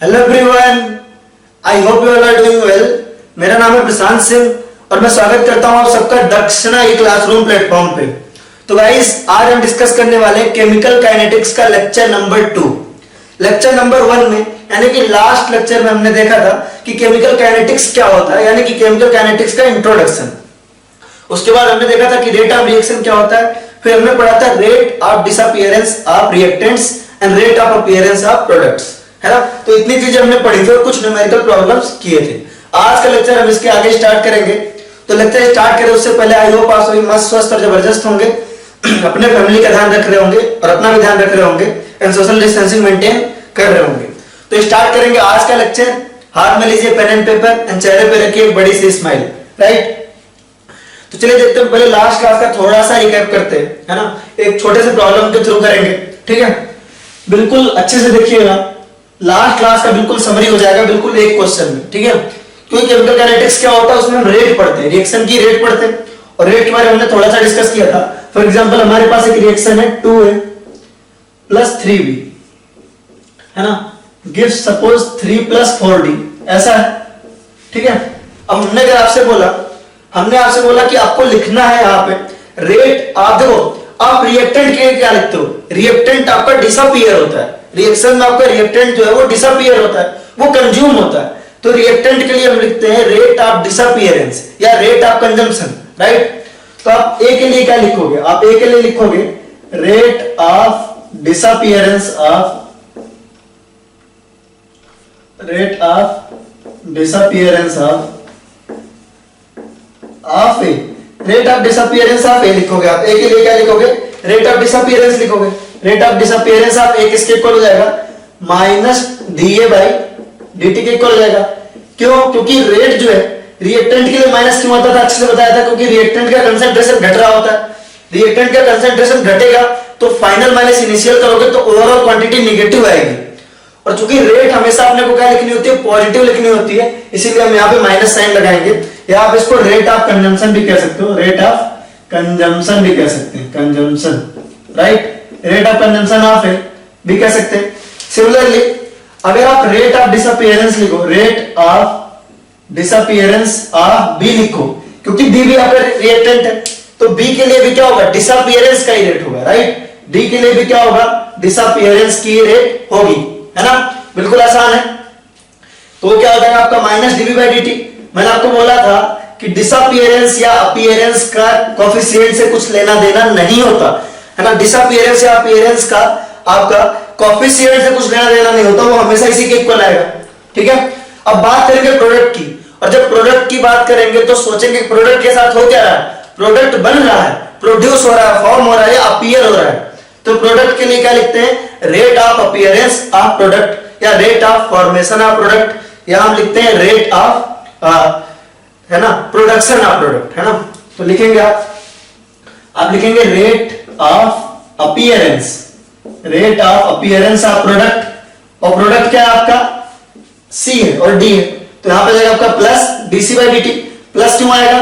Hello everyone, I hope you all are doing well. मेरा नाम है प्रशांत सिंह और मैं स्वागत करता हूं आप सबका दक्षिणा ई क्लासरूम प्लेटफॉर्म पे। तो गाइस, आज हम डिस्कस करने वाले हैं केमिकल काइनेटिक्स का लेक्चर नंबर 2। लेक्चर नंबर 1 में यानी कि लास्ट लेक्चर में हमने देखा था कि केमिकल काइनेटिक्स क्या होता है, यानी कि केमिकल काइनेटिक्स का इंट्रोडक्शन। उसके बाद हमने देखा था कि रेट ऑफ रिएक्शन क्या होता है, फिर हमने पढ़ा था rate of disappearance of reactants and rate of appearance of products, है ना। तो इतनी चीजें हमने पढ़ी थी और कुछ न्यूमेरिकल प्रॉब्लम्स किए थे। आज का लेक्चर हम इसके आगे स्टार्ट करेंगे। तो लेक्चर स्टार्ट करें उससे पहले आई होप आप सभी मस्त स्वस्थ और जबरदस्त होंगे, अपने फैमिली का ध्यान रख रहे होंगे और अपना भी ध्यान रख रहे होंगे एंड सोशल डिस्टेंसिंग मेंटेन कर रहे होंगे। तो स्टार्ट करेंगे आज का लेक्चर। हाथ में लीजिए पेन एंड पेपर एंड चेहरे पे रखिए एक बड़ी सी स्माइल, राइट। तो चलिए देखते हैं, पहले लास्ट क्लास का थोड़ा सा रिकैप करते हैं, है ना। एक छोटे से प्रॉब्लम के थ्रू करेंगे, ठीक है। बिल्कुल अच्छे से देखिएगा, लास्ट क्लास का बिल्कुल समरी हो जाएगा बिल्कुल एक क्वेश्चन में, ठीक है। क्योंकि केमिकल काइनेटिक्स क्या होता है, उसमें हम रेट पढ़ते हैं, रिएक्शन की रेट पढ़ते हैं और रेट के बारे में हमने थोड़ा सा डिस्कस किया था। फॉर एग्जांपल हमारे पास एक रिएक्शन है 2A प्लस 3B, है ना, गिव्स सपोज 3 प्लस 4D, ऐसा है, ठीक है। अब हमने अगर आपसे बोला कि आपको लिखना है यहाँ पे रेट ऑफ, देखो आप रिएक्टेंट के लिए क्या लिखते हो, रिएक्टेंट आपका डिसअपीयर होता है। रिएक्शन में आपका रिएक्टेंट जो है वो डिसअपीयर होता है, वो कंज्यूम होता है। तो रिएक्टेंट के लिए हम लिखते हैं रेट ऑफ डिसअपीयरेंस या रेट ऑफ कंजम्पशन, राइट। तो आप ए के लिए क्या लिखोगे, आप ए के लिए लिखोगे rate of disappearance of A, rate of disappearance of A लिखोगे। आप ए के लिए क्या लिखोगे, रेट ऑफ डिसअपीयरेंस लिखोगे। Rate of disappearance of A किसके इक्वल हो जाएगा, माइनस डीए बाई डीटी के इक्वल हो जाएगा। क्यों, क्योंकि रेट जो है रिएक्टेंट के लिए माइनस क्यों होता था, अच्छे से बताया था, क्योंकि रिएक्टेंट का कंसंट्रेशन घट रहा होता है। रिएक्टेंट का कंसंट्रेशन घटेगा तो फाइनल माइनस इनिशियल करोगे तो ओवरऑल क्वांटिटी नेगेटिव आएगी। और चूंकि रेट हमेशा अपने को क्या लिखनी होती है, पॉजिटिव लिखनी होती है, इसीलिए हम यहाँ पे माइनस साइन लगाएंगे। या आप इसको रेट ऑफ कंजम्पशन भी कह सकते हो, रेट ऑफ कंजम्पशन भी कह सकते हैं, consumption, right. Rate of consumption of A भी कह सकते हैं। सिमिलरली अगर आप रेट ऑफ डिसअपीयरेंस लिखो, rate of disappearance of B लिखो, क्योंकि बी भी आपका रिएक्टेंट है, तो बी के लिए भी क्या होगा, डिसअपीयरेंस का ही रेट होगा, राइट। डी के लिए भी क्या होगा, डिसअपीयरेंस की रेट होगी, है ना। बिल्कुल आसान है। तो क्या हो जाएगा आपका माइनस डीबी बाई डीटी। मैंने आपको बोला था कि डिसअपीयरेंस या अपीयरेंस का कोएफिशिएंट से कुछ लेना देना नहीं होता, है ना। डिसअपीयरेंस या अपीयरेंस का आपका कोएफिशिएंट से कुछ लेना देना नहीं होता, वो हमेशा इसी के इक्वल आएगा, ठीक है। अब बात करेंगे प्रोडक्ट की, और जब प्रोडक्ट की बात करेंगे तो सोचेंगे प्रोडक्ट के साथ हो क्या रहा है, प्रोडक्ट बन रहा है, प्रोड्यूस हो रहा है, फॉर्म हो रहा है या अपीयर हो रहा है। तो प्रोडक्ट के लिए क्या लिखते हैं, rate of appearance of product या rate of formation of product, या हम लिखते हैं रेट ऑफ है ना, प्रोडक्शन ऑफ प्रोडक्ट, है ना। तो लिखेंगे आप लिखेंगे rate of appearance, rate of appearance of product. और प्रोडक्ट क्या है आपका, सी है और डी है, तो यहां पे जाएगा आपका plus DC by DT. Plus क्यों आएगा,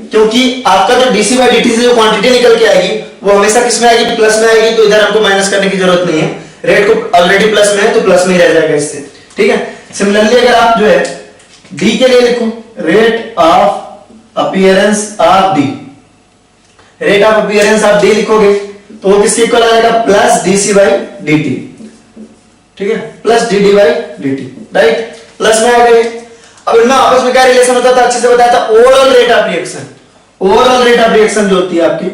क्योंकि आपका जो डीसी बाई डीटी से जो क्वांटिटी निकल के आएगी वो हमेशा किस में आएगी, प्लस में आएगी। तो इधर हमको माइनस करने की जरूरत नहीं है, रेट को ऑलरेडी प्लस में है तो प्लस में ही रह जाएगा इससे, ठीक है। सिमिलरली अगर आप जो है डी के लिए लिखो rate of appearance of D, rate of appearance of D लिखोगे तो वो किसके इक्वल आएगा, प्लस डीसी बाई डीटी, ठीक है, plus DD by DT, right. Plus में आ गए। अब इनमें आपस में क्या रिलेशन होता था, अच्छे से बताया था, overall rate of reaction. Overall rate of reaction जो होती है आपकी,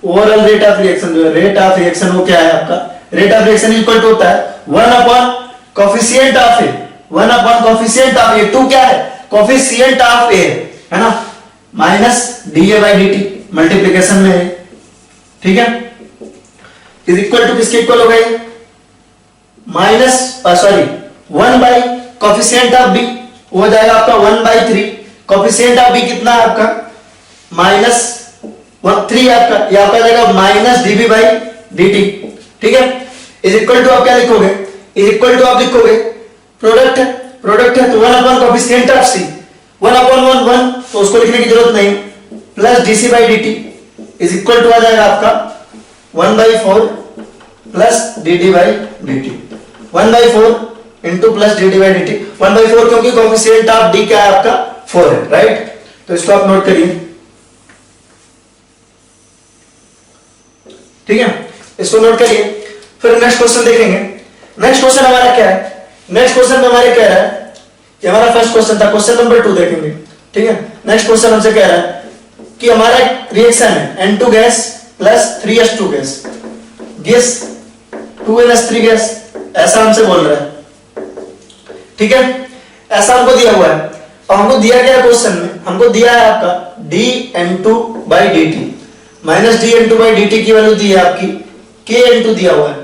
ओवरऑल रेट ऑफ रिएक्शन जो है, रेट ऑफ रिएक्शन वो क्या है आपका, rate of reaction equal to होता है 1 upon coefficient of A, 1 upon coefficient of A, 2 क्या है, कोएफिशिएंट ऑफ ए, है ना, minus dA by dt multiplication में है, ठीक है, इज इक्वल टू किसके इक्वल हो गए, minus 1 by coefficient of B, हो जाएगा आपका 1/3। कोएफिशिएंट ऑफ बी कितना है आपका, माइनस 3 आपका, यहां पर जाएगा माइनस डीबी बाई डीटी, ठीक है, इज इक्वल टू आप क्या लिखोगे, इज इक्वल टू आप लिखोगे प्रोडक्ट है तो 1 upon coefficient of C, 1 upon 1 तो उसको लिखने की जरूरत नहीं, plus DC by dt is equal to आ जाएगा आपका 1/4 plus dt by dt, 1/4 into plus dt by dt 1/4, क्योंकि कोफिशिएंट ऑफ d क्या है आपका 4 है, राइट। तो इसको आप नोट करिए, ठीक है, इसको नोट करिए। फिर नेक्स्ट क्वेश्चन देखेंगे। नेक्स्ट क्वेश्चन हमारा क्या है, नेक्स्ट क्वेश्चन में हमारे कह रहा है, ये हमारा फर्स्ट क्वेश्चन था, क्वेश्चन नंबर 2 देखेंगे, ठीक है। नेक्स्ट क्वेश्चन हमसे कह रहा है कि हमारा रिएक्शन है N2 gas plus 3H2 gas, gas 2NH3 gas, ऐसा हमसे बोल रहा है, ठीक है, ऐसा हमको दिया हुआ है। और हमको दिया गया क्वेश्चन में, हमको दिया है आपका dN2/dt माइनस dN2/dt की वैल्यू दी है आपकी kN2 दिया हुआ है,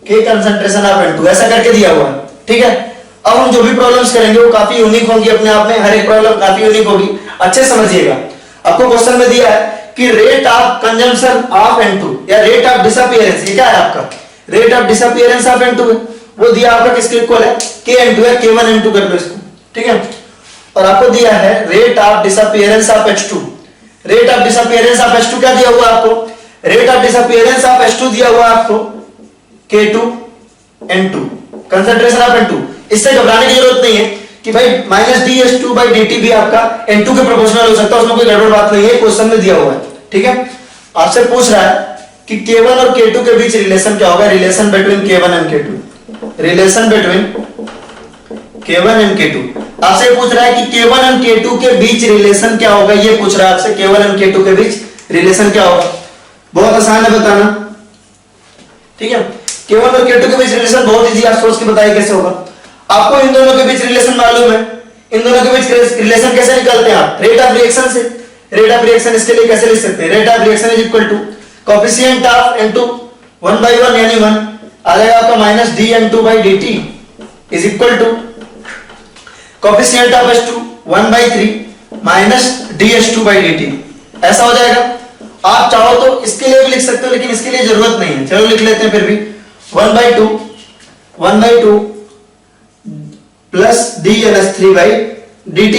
K कंसंट्रेशन ऑफ N2, ऐसा करके दिया हुआ है, ठीक है। अब हम जो भी प्रॉब्लम्स करेंगे वो काफी यूनिक होंगी अपने आप में, हर एक प्रॉब्लम काफी यूनिक होगी, अच्छे समझिएगा। आपको क्वेश्चन में दिया है कि rate of consumption of N2 या रेट ऑफ डिसअपीयरेंस, ये क्या है आपका rate of disappearance of N2 है, वो दिया आपका किसके इक्वल है, kN2 है, K1N2 कर लो इसको, ठीक है। और आपको दिया है rate of disappearance of H2, rate of disappearance of H2 क्या दिया हुआ आपको, rate of disappearance of H2 दिया हुआ आपको K2N2 कंसंट्रेशन ऑफ N2। इससे घबराने की जरूरत नहीं है कि भाई माइनस dH2/dt भी आपका N2 के प्रोपोर्शनल हो सकता है, उसमें कोई गड़बड़ बात नहीं है, क्वेश्चन में दिया हुआ है, ठीक है। आपसे पूछ रहा है कि K1 और K2 के बीच रिलेशन क्या होगा, relation between K1 and K2, relation between K1 and K2। आपसे पूछ रहा है कि K1 एंड K2 के बीच रिलेशन क्या होगा, ये पूछ रहा है आपसे, K1 एंड K2 के बीच रिलेशन क्या होगा। बहुत आसान है बताना, ठीक है। K1 और K2 के बीच रिलेशन बहुत इजी, आप सोच के बताइए कैसे होगा। आपको इन दोनों के बीच रिलेशन मालूम है, इन दोनों के बीच रिलेशन कैसे निकालते हैं आप, रेट ऑफ रिएक्शन से। रेट ऑफ रिएक्शन इसके लिए कैसे लिख सकते हैं, rate of reaction is equal to coefficient of N2 1/1 यानी 1 आ जाएगा आपका minus dN2/dt is equal to coefficient of H2 1/3 minus dH2/dt, ऐसा हो जाएगा। आप चाहो तो इसके लिए भी लिख सकते हो, लेकिन इसके लिए जरूरत नहीं है, चलो लिख लेते हैं फिर भी 1/2 प्लस dNH3/dt,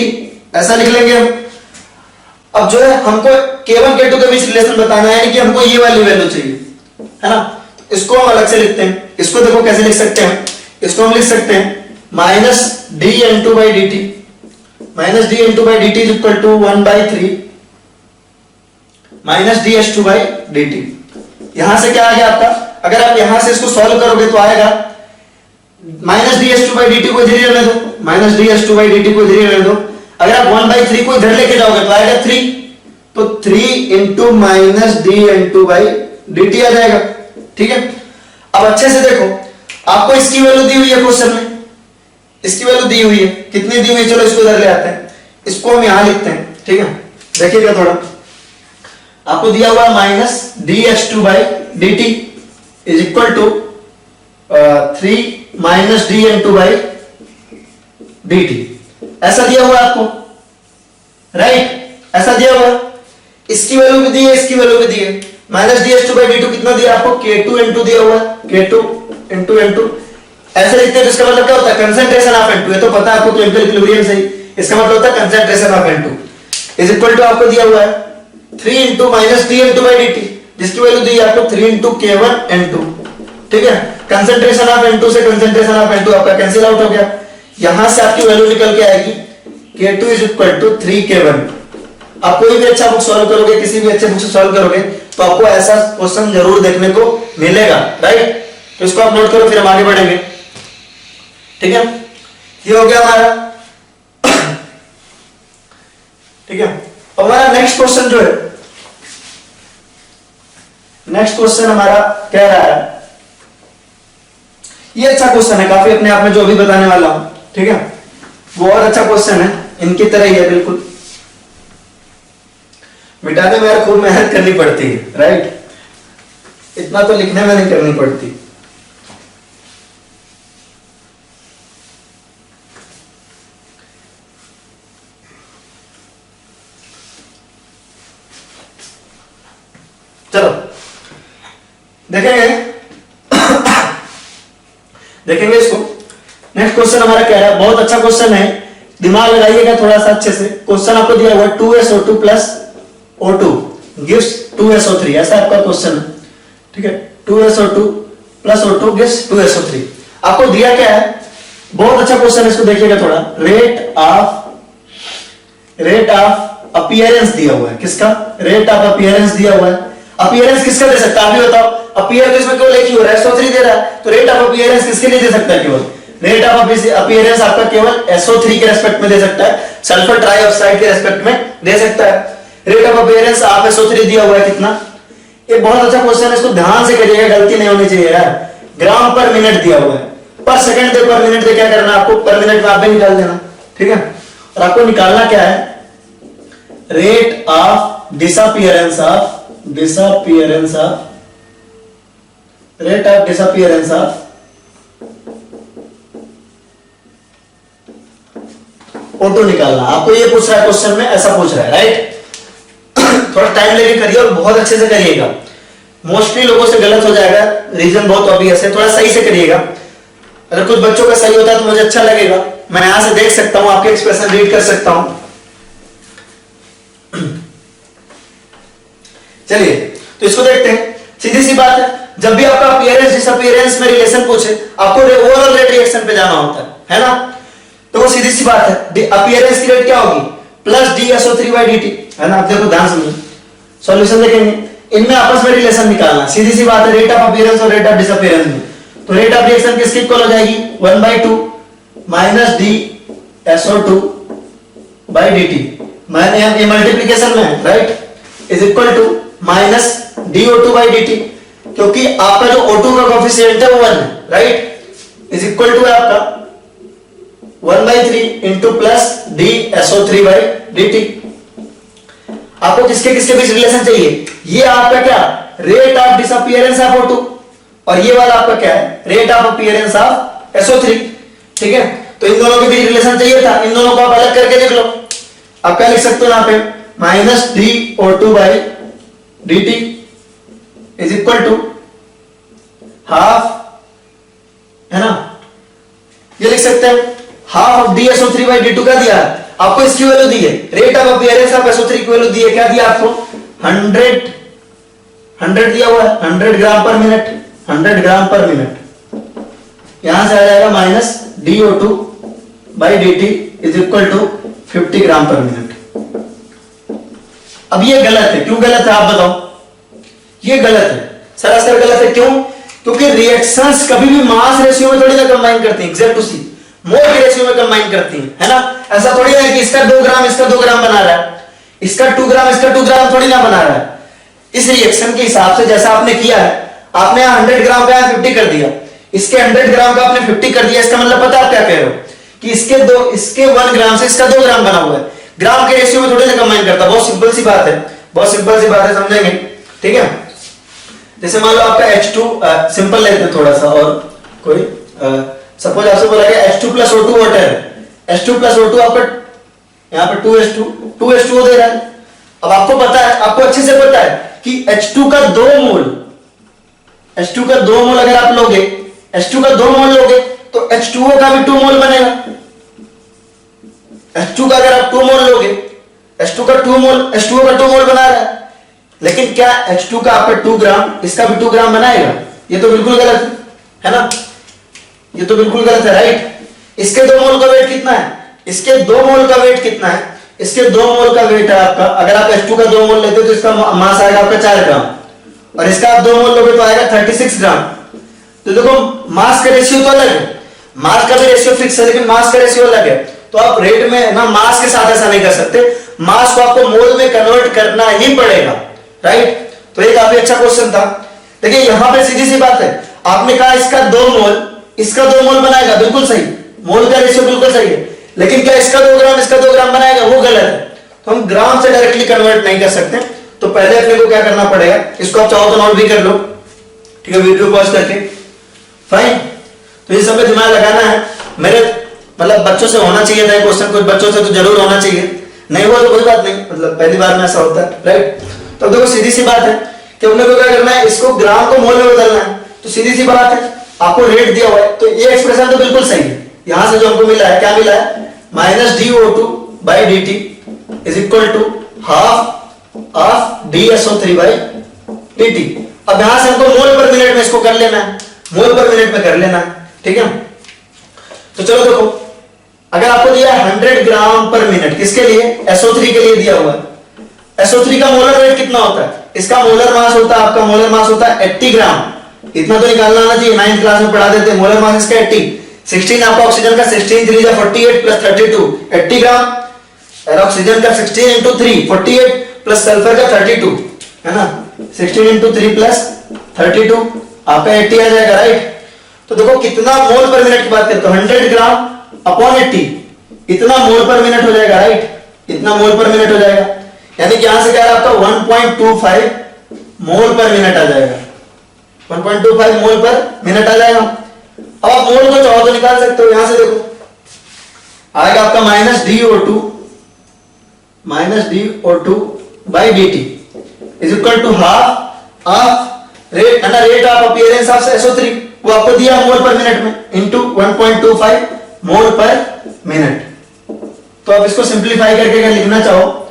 ऐसा लिख लेंगे हम। अब जो है हमको K1 K2 के बीच रिलेशन बताना है, यानी कि हमको ये वाली वैल्यू चाहिए, है ना। इसको हम अलग से लिखते हैं, इसको देखो कैसे लिख सकते हैं, इसको हम लिख सकते हैं minus dN2/dt, minus dN2/dt is equal to 1/3 minus dH2/dt। यहां से क्या आ गया आपका, अगर आप यहां से इसको सॉल्व करोगे तो आएगा माइनस dH2/dt को इधर रहने दो, माइनस dH2/dt को इधर रहने दो। अगर आप 1/3 को इधर लेके जाओगे तो आएगा 3, तो 3 इंटू माइनस dN2/dt आ जाएगा, ठीक है। अब अच्छे से देखो, आपको इसकी वैल्यू दी हुई है क्वेश्चन में, इसकी वैल्यू दी हुई है, कितनी दी हुई है, चलो इसको इधर ले आते हैं, इसको हम यहां लिखते हैं, ठीक है। देखिएगा थोड़ा, आपको दिया हुआ minus dH2/dt is equal to 3 minus dN2/dt, ऐसा दिया हुआ आपको, राइट, ऐसा दिया हुआ। इसकी वैल्यू भी दी है, इसकी वैल्यू भी दी है। माइनस dH2/dt कितना दिया आपको, K2N2 दिया हुआ है, K2 ऐसे लिखते हैं तो इसका मतलब क्या होता है, कंसंट्रेशन ऑफ N2, ये तो पता है आपको, केमिकल इक्विलिब्रियम से ही इसका मतलब होता है concentration of N2 is equal to आपको दिया हुआ है 3 इंटू माइनस dN2/dt, जिसकी वैल्यू दी है आपको 3 इंटू K1N2, ठीक है। कंसंट्रेशन ऑफ N2 से कंसंट्रेशन ऑफ N2 आपका कैंसिल आउट हो गया, यहां से आपकी वैल्यू निकल के आएगी K2 is equal to 3K1। आप कोई भी अच्छा बुक सॉल्व करोगे, किसी भी अच्छे बुक से सॉल्व करोगे तो आपको ऐसा क्वेश्चन जरूर देखने को मिलेगा, राइट। तो इसको आप नोट करो, फिर हम आगे बढ़ेंगे, ठीक है। ये हो गया हमारा, ठीक है। हमारा नेक्स्ट क्वेश्चन जो है, नेक्स्ट क्वेश्चन हमारा कह रहा है, ये अच्छा क्वेश्चन है काफी अपने आप में, जो अभी बताने वाला हूं, ठीक है। बहुत अच्छा क्वेश्चन है, इनकी तरह ही है बिल्कुल, मिटाने में यार खूब मेहनत करनी पड़ती है, राइट, इतना तो लिखने में नहीं करनी पड़ती। चलो देखेंगे देखेंगे इसको। नेक्स्ट क्वेश्चन हमारा क्या है, बहुत अच्छा क्वेश्चन है, दिमाग लगाइएगा थोड़ा सा अच्छे से। क्वेश्चन आपको दिया हुआ है 2SO2 plus O2 gives 2SO3, ऐसा आपका क्वेश्चन है, ठीक है। 2SO2 plus O2 gives 2SO3। आपको दिया क्या है बहुत अच्छा क्वेश्चन, इसको देखिएगा थोड़ा। रेट ऑफ अपीयरेंस दिया हुआ है, किसका? रेट ऑफ अपीयरेंस दिया हुआ है। अपीयरेंस किसका दे सकता है, आप भी बताओ। अपीयर तो इसमें केवल एक ही हो रहा है, SO3 दे रहा है, तो रेट ऑफ अपीयरेंस किसके लिए दे सकता है? केवल रेट ऑफ अपीयरेंस आपका केवल SO3 के रेस्पेक्ट में दे सकता है, सल्फर ट्राइऑक्साइड के रेस्पेक्ट में दे सकता है। Rate of appearance of SO3 दिया हुआ है कितना? ये बहुत अच्छा क्वेश्चन है, इसको ध्यान से करिएगा, गलती नहीं होनी चाहिए यार। ग्राम पर मिनट दिया हुआ है, पर सेकंड दे, पर मिनट दे, क्या करना है आपको? पर मिनट में आप भी निकाल देना, ठीक है। और आपको निकालना क्या है? Rate of disappearance of O2 निकालना। आपको ये पूछ रहा है क्वेश्चन में, ऐसा पूछ रहा है, राइट। थोड़ा टाइम लेके करिए और बहुत अच्छे से करिएगा, मोस्टली लोगों से गलत हो जाएगा, रीजन बहुत ऑब्वियस है, थोड़ा सही से करिएगा। अगर कुछ बच्चों का सही होता है तो मुझे अच्छा लगेगा, मैं यहां से देख सकता हूं, आपके एक्सप्रेशन रीड कर सकता हूं। चलिए तो इसको देखते हैं। सीधी सी बात है, जब भी आपका अपीयरेंस डिसअपीयरेंस में रिलेशन पूछे, आपको ओवरऑल रेट रिएक्शन पे जाना होता है ना। तो वो सीधी सी बात है, अपीयरेंस की रेट क्या होगी? प्लस DSO3/dt, है ना। आप देखो ध्यान सुनिए, सॉल्यूशन देखेंगे, इनमें आपस में रिलेशन निकालना। सीधी सी बात है, रेट ऑफ अपीयरेंस और रेट ऑफ डिसअपीयरेंस में। तो रेट ऑफ रिएक्शन किसकी इक्वल हो जाएगी? 1/2 माइनस DSO2/dt, मैंने ये मल्टीप्लीकेशन में है, right, is equal to minus DO2/dt, क्योंकि आपका जो O2 का कोएफिशिएंट है वो 1 है, राइट, इज इक्वल टू आपका 1/3 इंटू प्लस DSO3/dt। आपको किसके किसके बीच रिलेशन चाहिए? ये आपका क्या? Rate of disappearance of O2, और ये वाला आपका क्या है? Rate of appearance of SO3, ठीक है। तो इन दोनों के बीच रिलेशन चाहिए था, इन दोनों को आप अलग करके देख लो। आप क्या लिख सकते हो यहां पे? Minus DO2/dt is equal to half, है ना, ये लिख सकते हैं। हाफ ऑफ DSO3/d2 क्या दिया आपको? इसकी वैल्यू दी है, rate of appearance of SO3 की वैल्यू दी है, क्या दिया आपको? 100 दिया हुआ है, 100 ग्राम पर मिनट, 100 ग्राम पर मिनट। यहां से आ जाएगा minus DO2/dt is equal to 50 gram per minute. अब ये गलत है, क्यों गलत है आप बताओ? ये गलत है, सरासर गलत है। क्यों? क्योंकि रिएक्शंस कभी भी मास रेशियो में थोड़ी ना कंबाइन करती हैं, एग्जैक्ट उसी मोल के रेशियो में कंबाइन करती हैं, है ना। ऐसा थोड़ी है कि इसका 2 ग्राम इसका 2 ग्राम बना रहा है, इसका 2 ग्राम इसका 2 ग्राम थोड़ी ना बना रहा है। इस रिएक्शन के हिसाब से जैसा आपने किया है, आपने यहां 100 ग्राम का 50 कर दिया, इसके 100 ग्राम का आपने 50 कर दिया। इसका मतलब पता आप क्या कह रहे हो कि इसके 1 ग्राम से इसका 2 ग्राम बना हुआ है, ग्राम के रेशियो में थोड़ी ना कंबाइन करता। बहुत सिंपल सी बात है, बहुत सिंपल सी बात है, समझेंगे, ठीक है। जैसे मान लो आपका H2, सिंपल लेते हैं थोड़ा सा, और कोई सपोज आपसे बोला गया H2 प्लस O2 वाटर है, H2 प्लस O2 आपका यहाँ पे 2H2 दे रहा है। अब आपको पता है, आपको अच्छे से पता है कि H2 का 2 मोल अगर आप लोगे, H2 का 2 मोल लोगे तो H2O का भी 2 मोल बनेगा। H2 का अगर आप 2 मोल लोगे, H2 का 2 मोल, H2O का 2 मोल बना रहा है, लेकिन क्या H2 का आपका 2 ग्राम इसका भी 2 ग्राम बनाएगा? ये तो बिल्कुल गलत है ना, ये तो बिल्कुल गलत है, राइट। इसके 2 मोल का वेट कितना है? इसके 2 मोल का वेट कितना है? इसके 2 मोल का वेट है आपका, अगर आप H2 का 2 मोल लेते हो तो इसका मास आएगा आपका 4 ग्राम, और इसका आप 2 मोल लोगे तो आएगा 36 ग्राम। तो देखो मास का रेशियो तो अलग है, मास का भी रेशियो फिक्स है, लेकिन मास का रेशियो अलग है। तो आप रेट में ना मास के साथ ऐसा नहीं कर सकते, मास को आपको मोल में कन्वर्ट करना ही पड़ेगा, राइट। तो ये काफी अच्छा क्वेश्चन था। देखिए यहां पे सीधी सी बात है, आपने कहा इसका 2 मोल इसका 2 मोल बनाएगा, बिल्कुल सही, मोल का रेशियो बिल्कुल सही है, लेकिन क्या इसका 2 ग्राम इसका 2 ग्राम बनाएगा? वो गलत है। तो हम ग्राम से डायरेक्टली कन्वर्ट नहीं कर सकते, तो पहले अपने को क्या करना पड़ेगा, इसको आप चाहो तो नोट भी कर लो, ठीक है, वीडियो पॉज करके, फाइन। तो ये सब में दिमाग लगाना है। मेरे मतलब बच्चों से होना चाहिए था क्वेश्चन, कुछ बच्चों से तो जरूर होना चाहिए, नहीं हुआ तो कोई बात नहीं, मतलब पहली बार में ऐसा होता है, राइट। तो देखो सीधी सी बात है कि अपने को क्या करना है, इसको ग्राम को मोल में बदलना है। तो सीधी सी बात है, आपको रेट दिया हुआ है, तो ये एक्सप्रेशन तो बिल्कुल सही है। यहां से जो हमको मिला है, क्या मिला है? Minus DO2/dt is equal to half of DSO3/dt। अब यहां से हमको मोल पर मिनट में इसको कर लेना है, मोल पर मिनट में कर लेना है, ठीक है। तो चलो देखो, अगर आपको दिया 100 ग्राम पर मिनट, किसके लिए? SO3 के लिए दिया हुआ है। SO3 का मोलर वेट कितना होता है? इसका मोलर मास होता है, आपका मोलर मास होता है 80 ग्राम। इतना तो निकालना आना चाहिए, 9th क्लास में पढ़ा देते हैं। मोलर मास इसका 80, 16 आपका ऑक्सीजन का, 16 3 48 प्लस 32 80 ग्राम, और ऑक्सीजन का 16 इंटू 3 48 प्लस सल्फर का 32, है ना, 16 इंटू 3 प्लस 32 आपका 80 आ जाएगा, राइट। तो देखो कितना मोल पर मिनट की बात करते हो, 100 ग्राम अपॉन 80, इतना मोल पर मिनट हो जाएगा, राइट, इतना मोल पर मिनट हो जाएगा। यानी कि यहां से क्या है आपका 1.25 मोल पर मिनट आ जाएगा, 1.25 मोल पर मिनट आ जाएगा। अब आप मोल को चाहो तो निकाल सकते हो, यहां से देखो आएगा आपका -DO2 by dt is equal to half of rate, है ना, rate of appearance of SO3, वो आपको दिया मोल पर मिनट में, इंटू 1.25 मोल पर मिनट। तो आप इसको सिंप्लीफाई करके अगर लिखना चाहो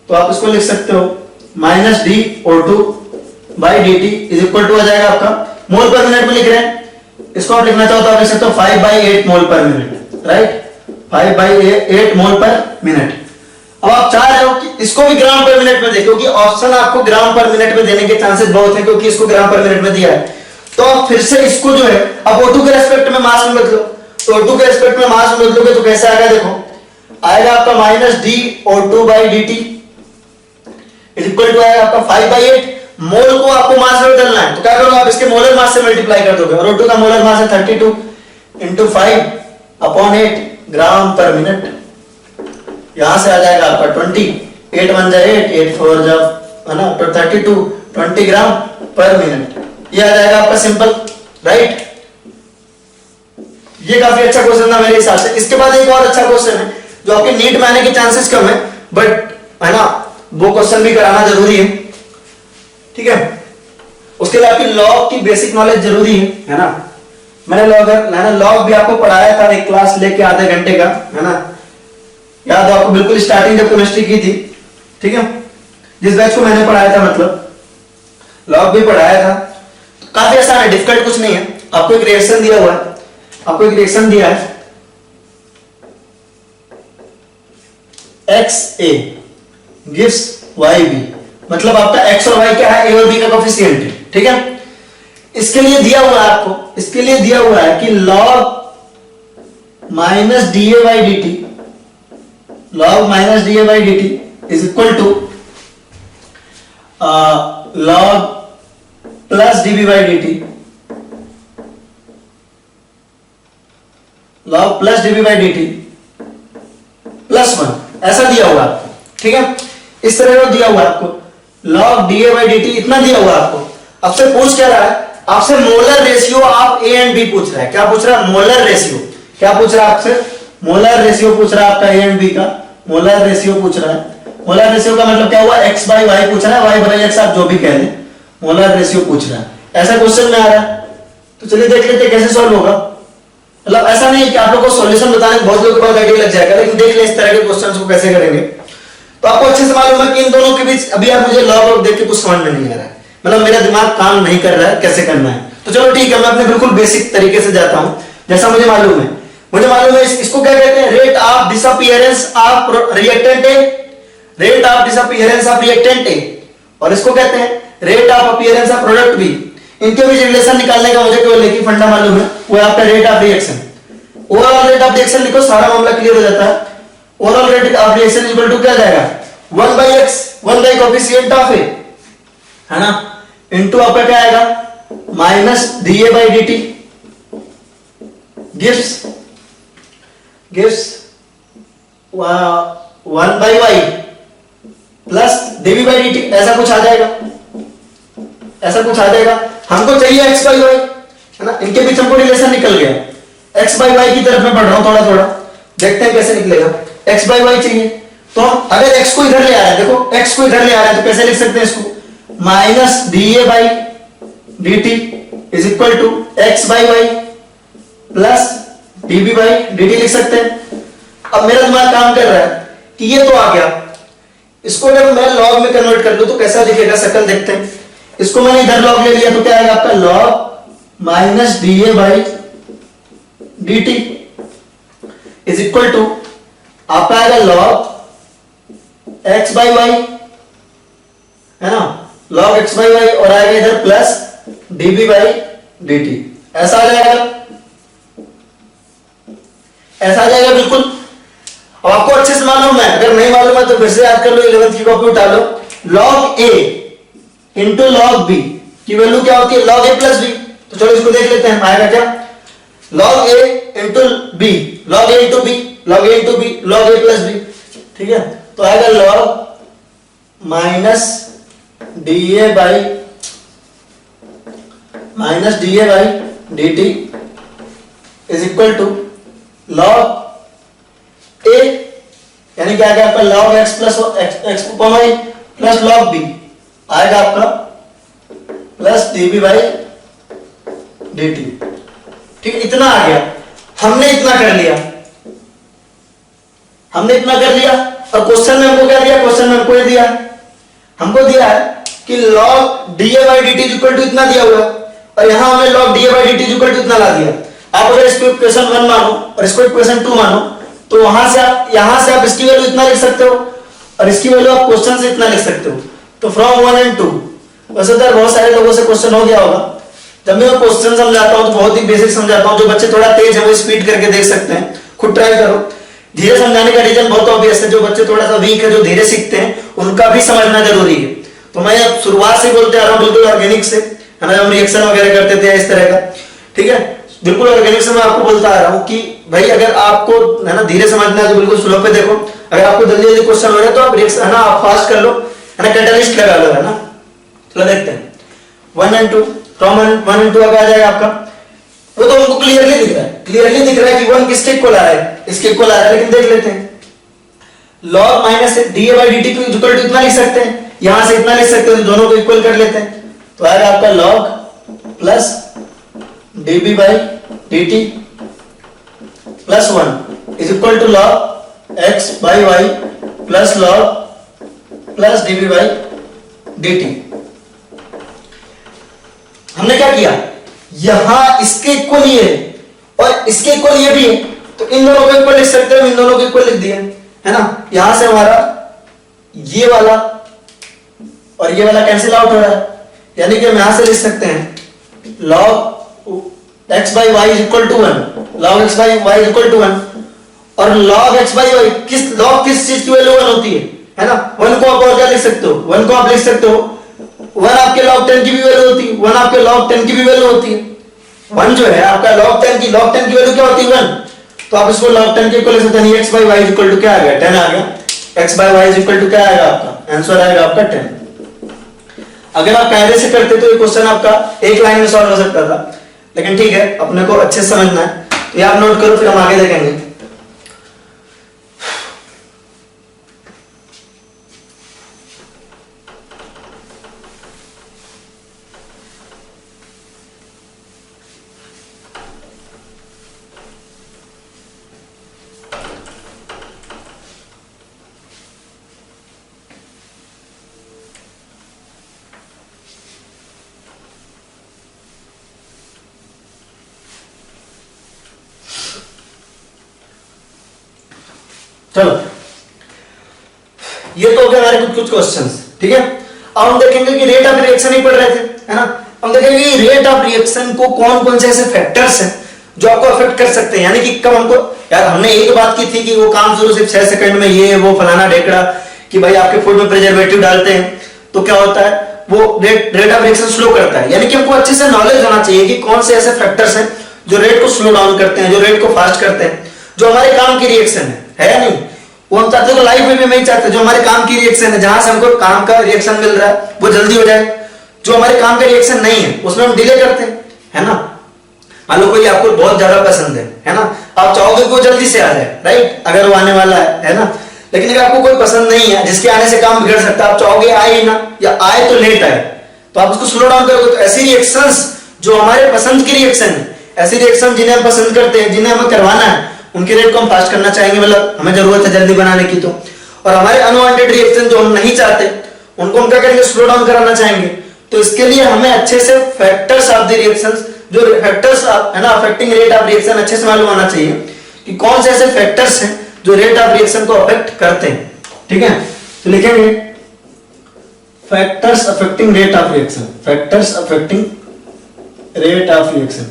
तो आप इसको लिख सकते हो -DO2 by dt is equal to आ जाएगा आपका, मोल पर मिनट में लिख रहे हैं, इसको आप लिखना चाहो तो आप लिख सकते हो 5/8 मोल पर मिनट, राइट, 5/8 मोल पर मिनट। अब आप चाह रहे हो कि इसको भी ग्राम पर मिनट में दे, क्योंकि ऑप्शन आपको ग्राम पर मिनट में देने के चांसेस बहुत हैं, क्योंकि इसको ग्राम पर मिनट में दिया है। तो आप फिर से इसको जो है अब O2 के रेस्पेक्ट में मास में बदलो, तो O2 के रेस्पेक्ट में मास में बदलोगे तो कैसे आएगा, देखो आएगा आपका -DO2 by dt is equal to आएगा आपका 5/8, मोल को आपको मास में बदलना है, तो क्या करोगे आप इसके मोलर मास से मल्टीप्लाई कर दोगे, और O2 का मोलर मास है 32 इंटू 5/8 ग्राम पर मिनट। यहां से आ जाएगा आपका 20, 8 1 जा 8, 8 4 जा, है ना, तो 32 20 ग्राम पर मिनट, ये आ जाएगा आपका सिंपल, राइट। ये काफी अच्छा क्वेश्चन था मेरे हिसाब से। इसके बाद एक और अच्छा क्वेश्चन है जो आपके नीट में आने के चांसेस कम है, बट है ना, वो क्वेश्चन भी कराना जरूरी है, ठीक है। उसके लिए आपकी लॉग की बेसिक नॉलेज जरूरी है ना। मैंने लॉग भी आपको पढ़ाया था, एक क्लास लेके आधे घंटे का, है ना, याद है आपको, बिल्कुल स्टार्टिंग जब केमिस्ट्री की थी, ठीक है, जिस बैच को मैंने पढ़ाया था, मतलब लॉग भी पढ़ाया था। तो काफी आसान है, डिफिकल्ट कुछ नहीं है। आपको एक रिएक्शन दिया हुआ है, आपको एक रिएक्शन दिया है XA gives YB, मतलब आपका x और y क्या है, a और b का कोफिशिएंट है, ठीक है। इसके लिए दिया हुआ है आपको, इसके लिए दिया हुआ है कि log -DA/dt, log -DA/dt is equal to log plus dB/dt, log plus dB/dt plus 1, ऐसा दिया हुआ आपको, ठीक है। इस तरह का दिया हुआ आपको log dA/dt, इतना दिया हुआ आपको। आपसे पूछ क्या रहा है, आपसे molar ratio of A and B पूछ रहा है। क्या पूछ रहा है, मोलर रेशियो। क्या पूछ रहा है आपसे, मोलर रेशियो पूछ रहा है आपका A एंड B का, मोलर रेशियो पूछ रहा है। मोलर रेशियो का मतलब क्या हुआ, x/y पूछ रहा है, y/x आप जो भी कह दें, मोलर रेशियो पूछ रहा है, ऐसा क्वेश्चन में आ रहा है। तो चलिए देख लेते हैं कैसे सॉल्व होगा। मतलब ऐसा नहीं कि आप लोगों को सॉल्यूशन बताने में बहुत लोगों को आइडिया लग जाएगा, लेकिन देख ले इस तरह के क्वेश्चंस को कैसे करेंगे। तो आपको अच्छे से मालूम है कि इन दोनों के बीच अभी आप मुझे लॉग देख के कुछ समझ में नहीं आ रहा है, मतलब मेरा दिमाग काम नहीं कर रहा है कैसे करना है। तो चलो ठीक है, मैं अपने बिल्कुल बेसिक तरीके से जाता हूं, जैसा मुझे मालूम है। मुझे मालूम है इसको क्या कहते हैं, rate of disappearance of reactant A, rate of disappearance of reactant A, और इसको कहते हैं rate of appearance of product B. इनके बीच रिलेशन निकालने का मुझे केवल एक ही फंडा मालूम है, वो है आपका rate of reaction. Overall rate of reaction लिखो, सारा मामला क्लियर हो जाता है। Overall rate of reaction equal to क्या जाएगा, 1/x, 1 by coefficient of A, है ना, इनटू आपका क्या आएगा -DA/dt gives 1/y plus dB/dt, ऐसा कुछ आ जाएगा, ऐसा कुछ आ जाएगा। हमको चाहिए x/y, है ना, इनके बीच हमको रिलेशन निकल गया। x/y की तरफ मैं बढ़ रहा हूं थोड़ा थोड़ा, देखते हैं कैसे निकलेगा। x/y चाहिए, तो अगर x को इधर ले आ रहा है, देखो x को इधर ले आ रहा है, तो कैसे लिख सकते हैं इसको, -DA/dt is equal to x/y plus dB/dt लिख सकते हैं। अब मेरा दिमाग काम कर रहा है कि ये तो आ गया, इसको अगर मैं लॉग में कन्वर्ट कर दूं तो कैसा दिखेगा, शक्ल देखते हैं। इसको मैंने इधर लॉग ले लिया तो क्या आएगा आपका log -DA/dt is equal to आपका आएगा log x बाई वाई, है ना, log x बाई वाई, और आएगा इधर प्लस db बाई dt, ऐसा आ जाएगा, ऐसा आ जाएगा बिल्कुल। अब आपको अच्छे से मालूम है, अगर नहीं मालूम है तो फिर से याद कर लो, 11th की कॉपी उठा लो। log a into log b की वैल्यू क्या होती है, log a प्लस b। तो चलो इसको देख लेते हैं, आएगा क्या, log a into b, log a into b, log a into b, log a plus b, ठीक है। तो आएगा log minus da by dt is equal to log a, यानी क्या आएगा आपका log x plus x Y plus log b, आएगा आपका प्लस db बाई dt, ठीक है। इतना आ गया, हमने इतना कर लिया, और क्वेश्चन में हमको क्या दिया, क्वेश्चन में हमको ये दिया, हमको दिया है कि log da by dt equal to इतना दिया हुआ है, और यहां हमने log da by dt equal to इतना ला दिया। आप अगर इसको इक्वेशन 1 मानो और इसको इक्वेशन 2 मानो, तो वहां से आप यहां से आप इसकी वैल्यू इतना लिख सकते हो, और इसकी वैल्यू आप क्वेश्चन से इतना लिख सकते हो। तो फ्रॉम 1 एंड 2, वैसे तो बहुत सारे लोगों से क्वेश्चन हो गया होगा। जब मैं क्वेश्चन समझाता हूं तो बहुत ही बेसिक समझाता हूं, जो बच्चे थोड़ा तेज है वो स्पीड करके देख सकते हैं, खुद ट्राई करो। धीरे समझाने का रीजन बहुत ऑब्वियस है, जो बच्चे थोड़ा सा वीक है, जो धीरे सीखते हैं, उनका भी समझना जरूरी है। तो मैं शुरुआत से बोलते आ रहा हूं, बिल्कुल ऑर्गेनिक से, है ना, हम रिएक्शन वगैरह करते थे इस तरह का, ठीक है, बिल्कुल ऑर्गेनिक से मैं आपको बोलता आ रहा हूं कि भाई अगर आपको, है ना, धीरे समझना है तो बिल्कुल स्लो पे देखो। अगर आपको जल्दी जल्दी क्वेश्चन हो रहा है तो आप रिएक्शन, है ना, आप फास्ट कर लो, है ना, कैटलिस्ट लगा लो, है ना। चलो देखते हैं 1 एंड 2, फ्रॉम 1 एंड 2 आ जाएगा आपका, वो तो हमको क्लियरली दिख रहा है कि 1 किसके इक्वल आ रहा है, इसके इक्वल आ रहा है। लेकिन देख लेते हैं, log minus da by dt को इक्वल टू इतना लिख सकते हैं, यहां से इतना लिख सकते हैं, तो दोनों को इक्वल कर लेते हैं। तो आएगा आपका log plus db by dt plus 1 is equal to log x by Y plus log plus db by dt। हमने क्या किया, यहां इसके इक्वल ये है और इसके इक्वल ये भी है, तो इन दोनों को इक्वल लिख सकते हो, इन दोनों को इक्वल लिख दिया, है ना। यहां से हमारा ये वाला और ये वाला कैंसिल आउट हो रहा है, यानी कि हम यहां से लिख सकते हैं log x by Y is equal to 1, log x by Y is equal to 1, और log x by Y log किस चीज की वैल्यू 1 होती है ना। 1 को आप और क्या लिख सकते हो, 1 को आप लिख सकते हो 1 आपके log 10 की भी वैल्यू होती है, 1 आपके log 10 की भी वैल्यू होती है। 1 जो है आपका log 10 की वैल्यू क्या होती है 1, तो आप इसको log 10 के इक्वल लिख सकते हैं। x by Y is equal to क्या आ गया, 10 आ गया। x by Y is equal to क्या आएगा, आपका आंसर आएगा आपका 10। अगर आप कायदे से करते तो ये क्वेश्चन आपका एक लाइन में सॉल्व हो सकता था, लेकिन ठीक है, अपने को अच्छे से समझना है, तो ये आप नोट करो, फिर हम आगे देखेंगे। चलो, ये तो हो गया हमारे कुछ क्वेश्चंस, ठीक है। अब हम देखेंगे कि रेट ऑफ रिएक्शन ही पढ़ रहे थे, है ना। हम देखेंगे कि रेट ऑफ रिएक्शन को कौन कौन से ऐसे फैक्टर्स हैं जो आपको अफेक्ट कर सकते हैं, यानी कि कब हमको, यार हमने एक बात की थी कि वो काम शुरू सिर्फ 6 सेकंड में, ये वो फलाना ढेकड़ा, कि भाई आपके फूड में प्रिजर्वेटिव डालते हैं तो क्या होता है, वो रेट ऑफ रिएक्शन स्लो करता है। यानी कि हमको अच्छे से नॉलेज होना चाहिए कि कौन से ऐसे फैक्टर्स हैं जो रेट को स्लो डाउन करते हैं, जो रेट को फास्ट करते हैं, जो हमारे काम की रिएक्शन है या नहीं। वो हम चाहते हैं, तो लाइफ में भी हम नहीं चाहते, जो हमारे काम की रिएक्शन है, जहां से हमको काम का रिएक्शन मिल रहा है वो जल्दी हो जाए। जो हमारे काम का रिएक्शन नहीं है उसमें हम डिले करते हैं, है ना। मान लो कोई आपको बहुत ज्यादा पसंद है ना, आप चाहोगे कि वो जल्दी से आ जाए, राइट, अगर वो आने वाला है ना। लेकिन अगर आपको कोई पसंद नहीं है, जिसके आने से काम बिगड़ सकता है, आप चाहोगे आए ही ना, या आए तो लेट आए, तो आप उसको स्लो डाउन करोगे। तो ऐसी रिएक्शंस जो हमारे पसंद की रिएक्शन है, ऐसी रिएक्शन जिन्हें हम पसंद करते हैं, जिन्हें हमें करवाना है, उनके रेट को हम फास्ट करना चाहेंगे, मतलब हमें जरूरत है जल्दी बनाने की। तो और हमारे अनवांटेड रिएक्शन जो हम नहीं चाहते, उनको हम क्या करेंगे, स्लो डाउन कराना चाहेंगे। तो इसके लिए हमें अच्छे से फैक्टर्स ऑफ द रिएक्शंस, जो फैक्टर्स है ना अफेक्टिंग रेट ऑफ रिएक्शन, अच्छे से मालूम होना चाहिए कि कौन से ऐसे फैक्टर्स हैं जो रेट ऑफ रिएक्शन को अफेक्ट करते हैं। ठीक है, तो लिखेंगे factors affecting rate of reaction, factors affecting rate of reaction,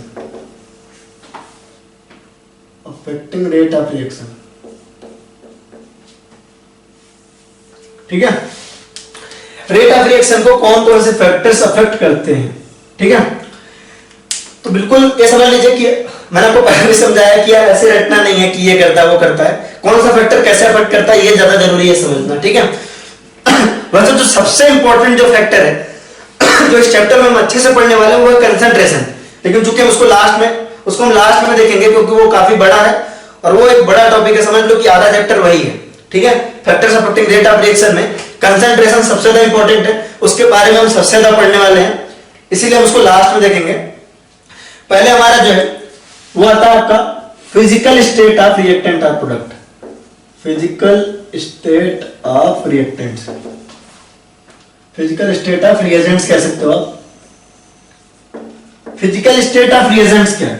affecting rate of reaction. ठीक है, रेट ऑफ रिएक्शन को कौन कौन से फैक्टर्स अफेक्ट करते हैं। ठीक है, तो बिल्कुल ये समझ लीजिए कि मैंने आपको पहले भी समझाया कि यार ऐसे रटना नहीं है कि ये करता है वो करता है, कौन सा फैक्टर कैसे अफेक्ट करता है ये ज्यादा जरूरी है समझना। ठीक है, वैसे जो सबसे इंपॉर्टेंट जो फैक्टर है जो इस चैप्टर में हम अच्छे से पढ़ने वाले हैं वो है कंसंट्रेशन, लेकिन चूंकि हम उसको हम लास्ट में देखेंगे क्योंकि वो काफी बड़ा है और वो एक बड़ा टॉपिक है, समझ लो कि आधा चैप्टर वही है। ठीक है, factors affecting rate of reaction में कंसंट्रेशन सबसे ज्यादा इंपॉर्टेंट है, उसके बारे में हम सबसे ज्यादा पढ़ने वाले हैं, इसीलिए हम उसको लास्ट में देखेंगे। पहले हमारा जो है वो आता है आपका फिजिकल स्टेट ऑफ रिएक्टेंट और product, physical state of reactants, physical state of reagents कह सकते हो आप। फिजिकल स्टेट ऑफ रिएजेंट्स क्या है?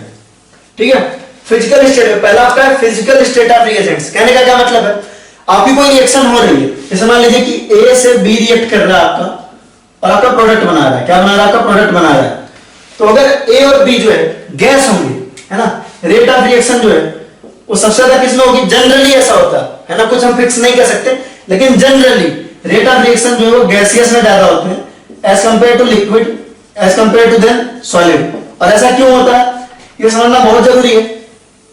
ठीक है, फिजिकल स्टेट पहला आपका है फिजिकल स्टेट ऑफ रिएजेंट्स। कहने का क्या मतलब है, आपकी कोई रिएक्शन हो रही है, जैसे मान लीजिए कि ए से बी रिएक्ट कर रहा है आपका और आपका प्रोडक्ट बना रहा है, क्या बना रहा है आपका प्रोडक्ट बना रहा है। तो अगर ए और बी जो है गैस होंगे, है ना, रेट ऑफ रिएक्शन जो है वो सबसे ज्यादा किसमें होगी, जनरली ऐसा होता है ना, कुछ हम फिक्स नहीं कर सकते, लेकिन जनरली रेट ऑफ रिएक्शन जो है वो गैसियस में ज्यादा होते हैं as compare to liquid, as compare to than solid. और ऐसा क्यों होता है ये समझना बहुत जरूरी है,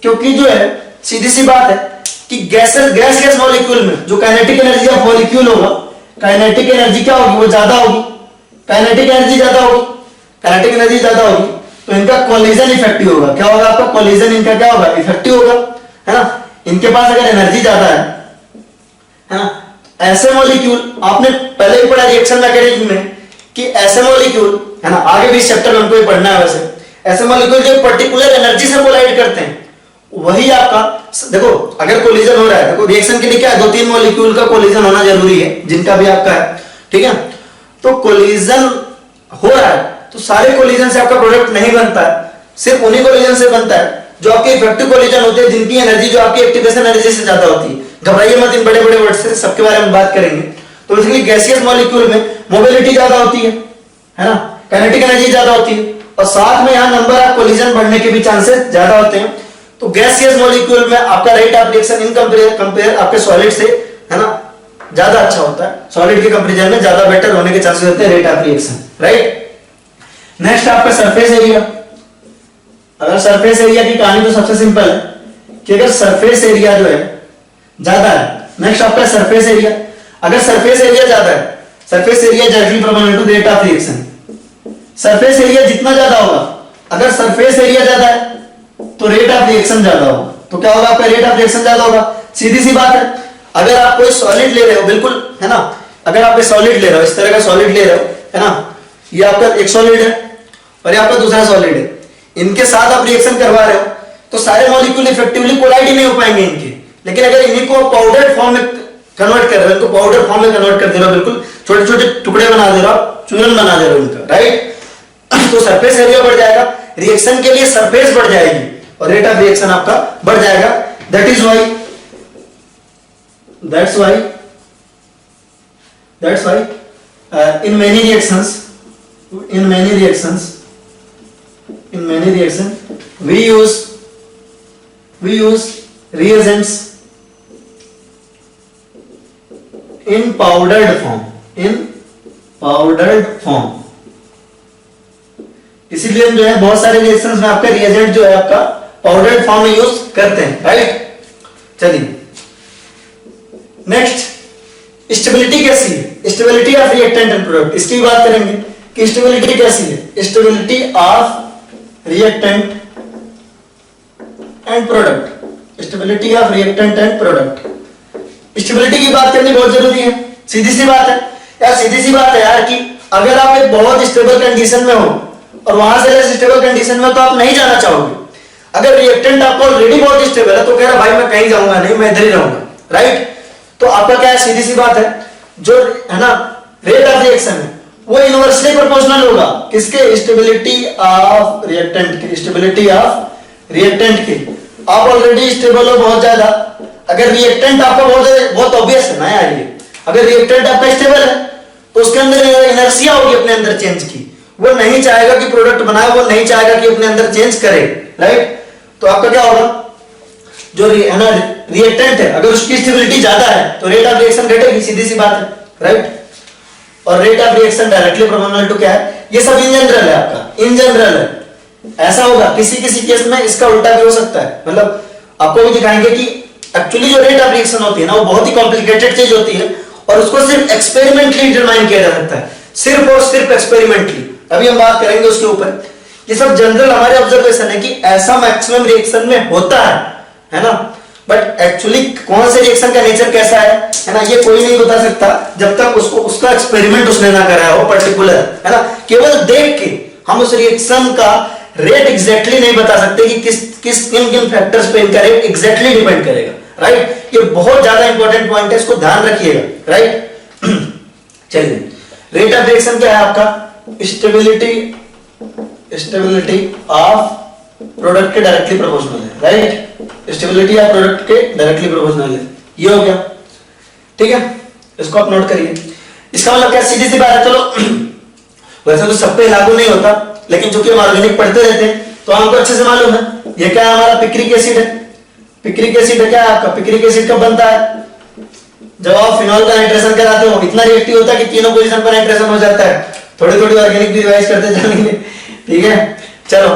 क्योंकि जो है सीधी सी बात है कि गैस मॉलिक्यूल में जो काइनेटिक एनर्जी ऑफ मॉलिक्यूल होगा, काइनेटिक एनर्जी क्या होगी, वो ज्यादा होगी, काइनेटिक एनर्जी ज्यादा होगी, काइनेटिक एनर्जी ज्यादा होगी तो इनका कोलिजन इफेक्टिव होगा। क्या होगा आपका कोलिजन, इनका क्या होगा, इफेक्टिव होगा, है ना। इनके पास अगर एनर्जी ज्यादा है ना, ऐसे मॉलिक्यूल आपने पहले ही पढ़ा रिएक्शन मैकेनिज्म में कि ऐसे मॉलिक्यूल, है ना, आगे भी इस चैप्टर में हमको ये पढ़ना है, वैसे ऐसे मॉलिक्यूल जो पर्टिकुलर एनर्जी से कोलाइड करते हैं वही आपका, देखो अगर कोलिजन हो रहा है, देखो रिएक्शन के लिए क्या है, 2-3 मॉलिक्यूल का कोलिजन होना जरूरी है, जिनका भी आपका है। ठीक है, तो कोलिजन हो रहा है तो सारे कोलिजन से आपका प्रोडक्ट नहीं बनता है, सिर्फ उन्हीं कोलिजन से बनता है जो आपके इफेक्टिव कोलिजन होते हैं, जिनकी एनर्जी जो आपकी एक्टिवेशन एनर्जी से ज्यादा होती है। घबराइए मत, इन बड़े बड़े वर्ड से सबके बारे में बात करेंगे। तो बेसिकली गैसियस मॉलिक्यूल में मोबिलिटी ज्यादा होती है ना, काइनेटिक एनर्जी ज्यादा होती है और साथ में यहाँ नंबर ऑफ कोलिजन बढ़ने के भी चांसेस ज्यादा होते हैं। तो गैसियस मॉलिक्यूल में आपका rate of reaction in compare आपके सॉलिड से, है ना, ज्यादा अच्छा होता है, सॉलिड के कंपैरिजन में ज्यादा बेटर होने के चांसेस होते हैं rate of reaction, right. Next आपका सरफेस एरिया। अगर सरफेस एरिया की कहानी तो सबसे सिंपल है कि अगर सरफेस एरिया जो है ज्यादा है, नेक्स्ट आपका सरफेस एरिया, अगर सरफेस एरिया ज्यादा है, surface area directly proportional to rate of reaction. Surface area जितना ज्यादा होगा, अगर सरफेस एरिया ज्यादा है तो रेट ऑफ रिएक्शन ज्यादा होगा। तो क्या होगा आपका, रेट ऑफ रिएक्शन ज्यादा होगा, सीधी सी बात है। अगर आप कोई सॉलिड ले रहे हो, बिल्कुल, है ना, अगर आप सॉलिड ले रहे हो, इस तरह का सॉलिड ले रहे हो, है ना, ये आपका एक सॉलिड है और ये आपका दूसरा सॉलिड है, इनके साथ आप रिएक्शन करवा रहे हो तो सारे मॉलिक्यूल इफेक्टिवली कोलाइड ही नहीं हो पाएंगे इनके। लेकिन अगर इन्हीं को पाउडर फॉर्म में कन्वर्ट कर रहे हो, इनको पाउडर फॉर्म में कन्वर्ट कर दे रहे हो, बिल्कुल छोटे छोटे टुकड़े बना दे रहे हो, चूरन बना दे रहे हो इनका, राइट, तो सरफेस एरिया बढ़ जाएगा, रिएक्शन के लिए सरफेस बढ़ जाएगी और रेट ऑफ रिएक्शन आपका बढ़ जाएगा। That's why in many reactions we use reagents in powdered form, इसीलिए हम जो है बहुत सारे रिएक्शंस में आपका रिएजेंट जो है आपका पाउडर्ड फॉर्म में यूज करते हैं, राइट। चलिए नेक्स्ट, स्टेबिलिटी कैसी है, stability of reactant and product, इसकी बात करेंगे कि स्टेबिलिटी कैसी है, stability of reactant and product, stability of reactant and product. Stability की बात करनी बहुत जरूरी है, सीधी सी बात है यार, सीधी सी बात है यार कि अगर आप एक बहुत स्टेबल कंडीशन में हो और वहां से स्टेबल कंडीशन में तो आप नहीं जाना चाहोगे। अगर रिएक्टेंट आपका ऑलरेडी बहुत स्टेबल है तो कह रहा भाई मैं कहीं जाऊंगा नहीं, मैं इधर ही रहूंगा, राइट। तो आपका क्या है, सीधी सी बात है, जो है ना रेट ऑफ रिएक्शन है वो इनवर्सली प्रोपोर्शनल होगा किसके, स्टेबिलिटी ऑफ रिएक्टेंट के, स्टेबिलिटी ऑफ रिएक्टेंट के आप ऑलरेडी स्टेबल हो बहुत ज्यादा, अगर रिएक्टेंट आपका बहुत ऑब्वियस है ना यार ये, अगर रिएक्टेंट आपका स्टेबल है तो उसके अंदर इनर्शिया होगी अपने अंदर चेंज की, वो नहीं चाहेगा कि प्रोडक्ट बनाए, वो नहीं चाहेगा कि अपने अंदर चेंज करे, राइट। तो आपका क्या होगा, जो है ना रिएक्टेंट है, अगर उसकी स्टेबिलिटी ज्यादा है तो रेट ऑफ रिएक्शन घटेगी, सीधी सी बात है, राइट। और rate of reaction directly proportional to क्या है, ये सब इन जनरल है आपका, इन जनरल है। ऐसा होगा किसी किसी केस में इसका उल्टा भी हो सकता है, मतलब आपको भी दिखाएंगे कि एक्चुअली जो रेट ऑफ रिएक्शन होती है ना वो बहुत ही कॉम्प्लिकेटेड चीज होती है और उसको सिर्फ एक्सपेरिमेंटली डिटरमाइन किया जा सकता है, सिर्फ और सिर्फ एक्सपेरिमेंटली। अभी हम बात करेंगे उसके ऊपर। ये सब जनरल हमारे ऑब्जर्वेशन है कि ऐसा मैक्सिमम रिएक्शन में होता है ना, बट एक्चुअली कौन से रिएक्शन का नेचर कैसा है ना, ये कोई नहीं बता सकता जब तक उसको उसका एक्सपेरिमेंट उसने ना कराया हो पर्टिकुलर, है ना। केवल देख के हम उस रिएक्शन का रेट एग्जैक्टली नहीं बता सकते कि किस किन किन फैक्टर्स पे इनका रेट एग्जैक्टली डिपेंड करेगा, राइट। ये बहुत ज्यादा इंपॉर्टेंट पॉइंट है, इसको ध्यान रखिएगा, राइट। चलिए, रेट ऑफ रिएक्शन क्या है आपका, स्टेबिलिटी ऑफ प्रोडक्ट के डायरेक्टली प्रोपोर्शनल है, राइट। स्टेबिलिटी ऑफ प्रोडक्ट के डायरेक्टली प्रोपोर्शनल है, ये हो गया, ठीक है। इसको आप नोट करिए। इसका मतलब क्या, सीधी सी बात है, चलो वैसे तो सब पे लागू नहीं होता, लेकिन चूंकि हम ऑर्गेनिक पढ़ते रहते हैं तो हमको अच्छे से मालूम है। ये क्या है, हमारा पिक्रिक एसिड है। पिक्रिक एसिड क्या है आपका, पिक्रिक एसिड कब बनता है, जब आप फिनॉल का नाइट्रेशन कराते हो, इतना रिएक्टिव होता है कि तीनों पोजीशन पर नाइट्रेशन हो जाता है। थोड़ी थोड़ी ऑर्गेनिक भी रिवाइज करते चलेंगे, ठीक है। चलो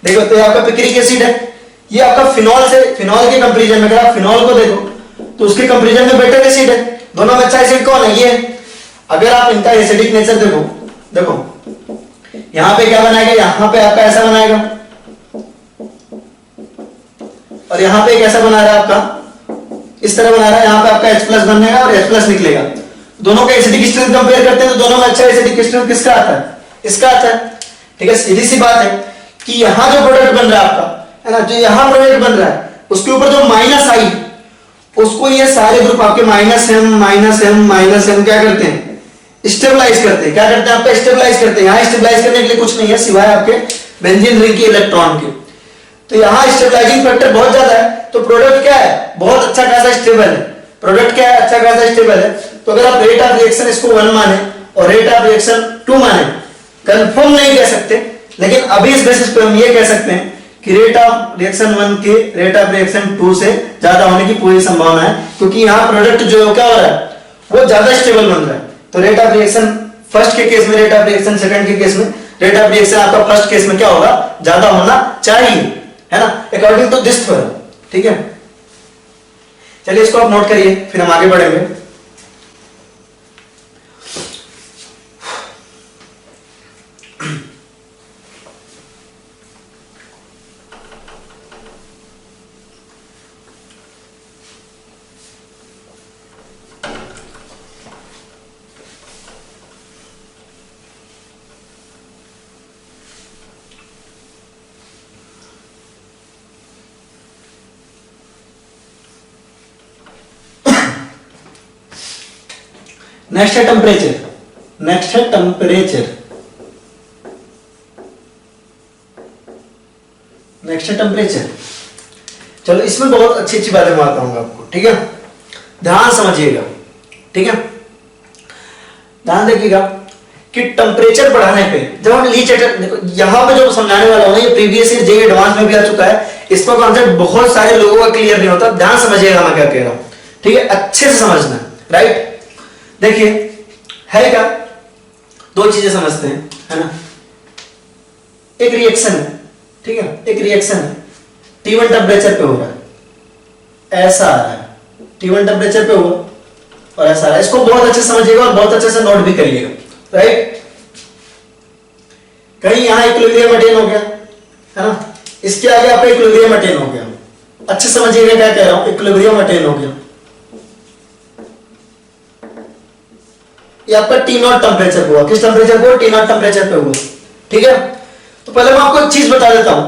देखो, तो ये आपका पिक्रिक एसिड है, ये आपका फिनॉल से, फिनॉल के कंपैरिजन में अगर आप फिनॉल को देखो तो उसके कंपैरिजन में बेटर एसिड है। दोनों में अच्छा एसिड कौन है, ये। अगर आप इनका एसिडिक नेचर देखो, देखो यहां पे क्या बनाएगा, यहां पे आपका ऐसा बनाएगा और यहां पे कैसा बना रहा है आपका, इस तरह बना रहा है, यहां पे आपका H+ बनेगा और H+ निकलेगा। दोनों का एसिडिक स्ट्रेंथ कंपेयर करते हैं तो दोनों में अच्छा एसिडिक स्ट्रेंथ किसका आता है, इसका आता है, ठीक है। सीधी सी बात है कि यहां जो प्रोडक्ट बन रहा है आपका, है ना, जो यहां प्रोडक्ट बन रहा है उसके ऊपर जो माइनस आई, उसको ये सारे ग्रुप आपके -M क्या करते हैं, स्टेबलाइज करते हैं। क्या करते हैं, आपका स्टेबलाइज करते हैं। यहां स्टेबलाइज करने के लिए कुछ नहीं है सिवाय आपके बेंजीन रिंग के इलेक्ट्रॉन के, तो यहां स्टेबलाइजिंग फैक्टर बहुत ज्यादा है, तो प्रोडक्ट क्या है, बहुत अच्छा खासा स्टेबल है। प्रोडक्ट क्या है, अच्छा खासा स्टेबल है। तो अगर आप रेट ऑफ रिएक्शन इसको 1 माने और रेट ऑफ रिएक्शन 2 माने, कंफर्म नहीं कह सकते, लेकिन अभी इस बेसिस पे हम ये कह सकते हैं कि रेट ऑफ रिएक्शन 1 के रेट ऑफ रिएक्शन 2 से ज्यादा होने की पूरी संभावना है, क्योंकि यहां प्रोडक्ट जो क्या हो रहा है वो ज्यादा स्टेबल बन रहा है। तो रेट ऑफ रिएक्शन फर्स्ट के केस में, रेट ऑफ रिएक्शन सेकंड के केस में, रेट ऑफ रिएक्शन आपका फर्स्ट केस में क्या होगा, ज्यादा होना चाहिए, है ना, अकॉर्डिंग टू दिस थ्योरम, ठीक है। चलिए इसको आप नोट करिए, फिर हम आगे बढ़ेंगे। नेक्स्ट है टेम्परेचर, नेक्स्ट है टेम्परेचर, नेक्स्ट है टेम्परेचर। चलो इसमें बहुत अच्छी अच्छी बातें मैं बताऊंगा आपको, ठीक है, ध्यान समझिएगा, ठीक है, ध्यान देखिएगा कि टेम्परेचर बढ़ाने पे जब हम लीचेटर, देखो यहां पे जो समझाने वाला हूं ये प्रीवियस ईयर जेईई एडवांस में भी आ चुका है, इसका कॉन्सेप्ट बहुत सारे लोगों का क्लियर नहीं होता। ध्यान समझिएगा मैं क्या कह रहा हूं, ठीक है, अच्छे से समझना, राइट। देखिए है क्या, दो चीजें समझते हैं, है ना। एक रिएक्शन है, ठीक है, एक रिएक्शन है, T1 टेम्परेचर पे हो रहा है, ऐसा आ रहा है, T1 टेम्परेचर पे हुआ और ऐसा आ रहा है। इसको बहुत अच्छे से समझिएगा और बहुत अच्छे से नोट भी करिएगा, राइट। कहीं यहां इक्विलिब्रियम अटेन हो गया, है ना, इसके आगे आपका इक्विलिब्रियम अटेन हो गया। अच्छे समझिएगा क्या कह रहा हूं, इक्विलिब्रियम अटेन हो गया, ये आपका T0 टेम्परेचर पे हुआ। किस टेम्परेचर पे हुआ, T0 टेम्परेचर पे हुआ, ठीक है। तो पहले मैं आपको एक चीज बता देता हूं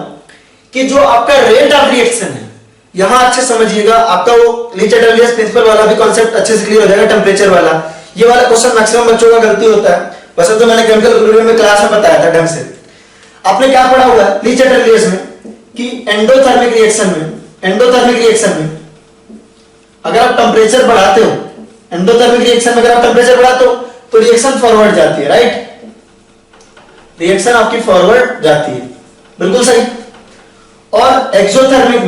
कि जो आपका रेट ऑफ रिएक्शन है, यहां अच्छे समझिएगा, आपका वो लीच-एटलियर्स प्रिंसिपल वाला भी कॉन्सेप्ट अच्छे से क्लियर हो जाएगा, टेम्परेचर वाला। ये वाला क्वेश्चन मैक्सिमम बच्चों का गलती होता है, वैसे तो मैंने केमिकल इक्विलिब्रियम में क्लास में बताया था ढंग से। आपने क्या पढ़ा हुआ है लीच-एटलियर्स में कि एंडोथर्मिक रिएक्शन में एंडोथर्मिक रिएक्शन में अगर आप टेम्परेचर बढ़ाते हो, एंडोथर्मिक रिएक्शन में अगर आप टेम्परेचर बढ़ाते हो तो रिएक्शन फॉरवर्ड जाती है, राइट? रिएक्शन आपकी फॉरवर्ड जाती है, बिल्कुल सही। और एक्सोथर्मिक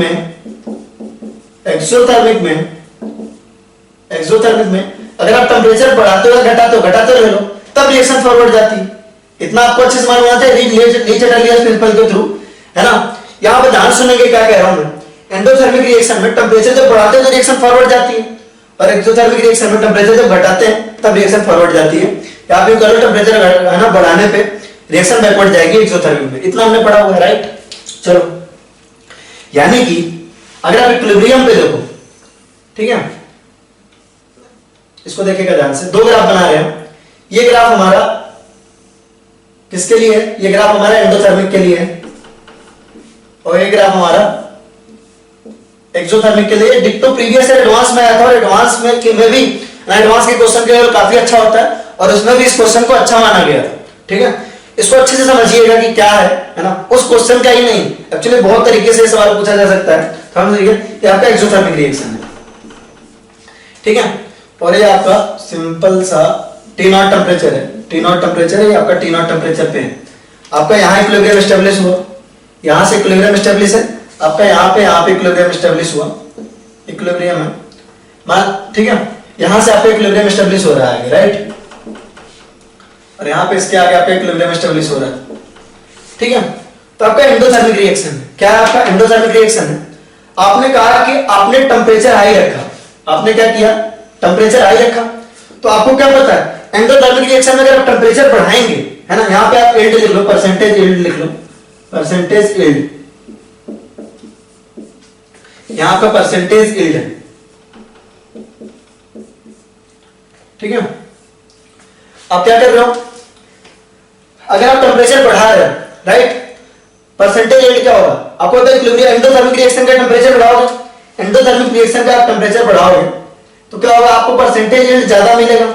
में अगर आप टेम्परेचर बढ़ाते हो घटाते हो तब रिएक्शन फॉरवर्ड जाती है। इतना आपको अच्छे से मालूम होना चाहिए ली-चटर्लियस प्रिंसिपल के थ्रू, है ना? यहां पर ध्यान सुनेंगे क्या कह रहा हूं मैं। एंडोथर्मिक रिएक्शन में टेम्परेचर जब बढ़ाते हैं तो रिएक्शन फॉरवर्ड जाती है, और एक्सोथर्मिक रिएक्शन में टेम्परेचर जब घटाते हैं तब रिएक्शन फॉरवर्ड जाती है। या फिर करो टेम्परेचर है ना बढ़ाने पे रिएक्शन बैकवर्ड जाएगी एक्सोथर्मिक में। इतना हमने पढ़ा हुआ है, राइट? चलो, यानी कि अगर आप इक्विलिब्रियम पे देखो, ठीक है, इसको देखिएगा ध्यान से, दो ग्राफ बना रहे हैं। ये ग्राफ हमारा किसके लिए है? ये ग्राफ हमारा एंडोथर्मिक के लिए है, और ये ग्राफ हमारा एक्सोथर्मिक के लिए। डिक्टो प्रीवियस एडवांस में आया था, और एडवांस में भी एडवांस के क्वेश्चन के लेवल काफी अच्छा होता है, और उसमें भी इस क्वेश्चन को अच्छा माना गया था, ठीक है? इसको अच्छे से समझिएगा कि क्या है ना? उस क्वेश्चन का ही नहीं, एक्चुअली बहुत तरीके से सवाल पूछा जा सकता है। समझिए, ये आपका एक्सोथर्मिक रिएक्शन है, ठीक है? और ये आपका सिंपल सा T0 टेम्परेचर है, T0 टेम्परेचर है, ये आपका T0 टेम्परेचर पे है। आपका यहाँ इक्विलिब्रियम एस्टेब्लिश हुआ, यहां से इक्विलिब्रियम एस्टेब्लिश है, आपका यहाँ पे इक्विलिब्रियम एस्टेब्लिश हुआ, इक्विलिब्रियम है मान, ठीक है? यहां से आपका इक्विलिब्रियम एस्टेब्लिश हो रहा है, राइट? और यहाँ पे इसके आगे आपका इक्विलिब्रियम एस्टेब्लिश हो रहा है, ठीक है? तो आपका एंडोथर्मिक रिएक्शन है। क्या है आपका एंडोथर्मिक रिएक्शन है? आपने कहा कि आपने टेम्परेचर हाई रखा, आपने क्या किया? टेम्परेचर हाई रखा, तो आपको क्या पता है एंडोथर्मिक रिएक्शन में अगर आप टेम्परेचर बढ़ाएंगे, है ना, यहाँ पे आप यील्ड लिख लो, परसेंटेज यील्ड लिख लो, परसेंटेज यील्ड, यहां का परसेंटेज यील्ड है, ठीक है? आप क्या कर रहे हो? अगर आप टेम्परेचर बढ़ा रहे हो, राइट, परसेंटेज यील्ड क्या होगा? आपको पता है इक्विलिब्रियम एंडोथर्मिक रिएक्शन का टेम्परेचर बढ़ाओगे, एंडोथर्मिक रिएक्शन का आप टेम्परेचर बढ़ाओगे तो क्या होगा? आपको परसेंटेज यील्ड ज्यादा मिलेगा।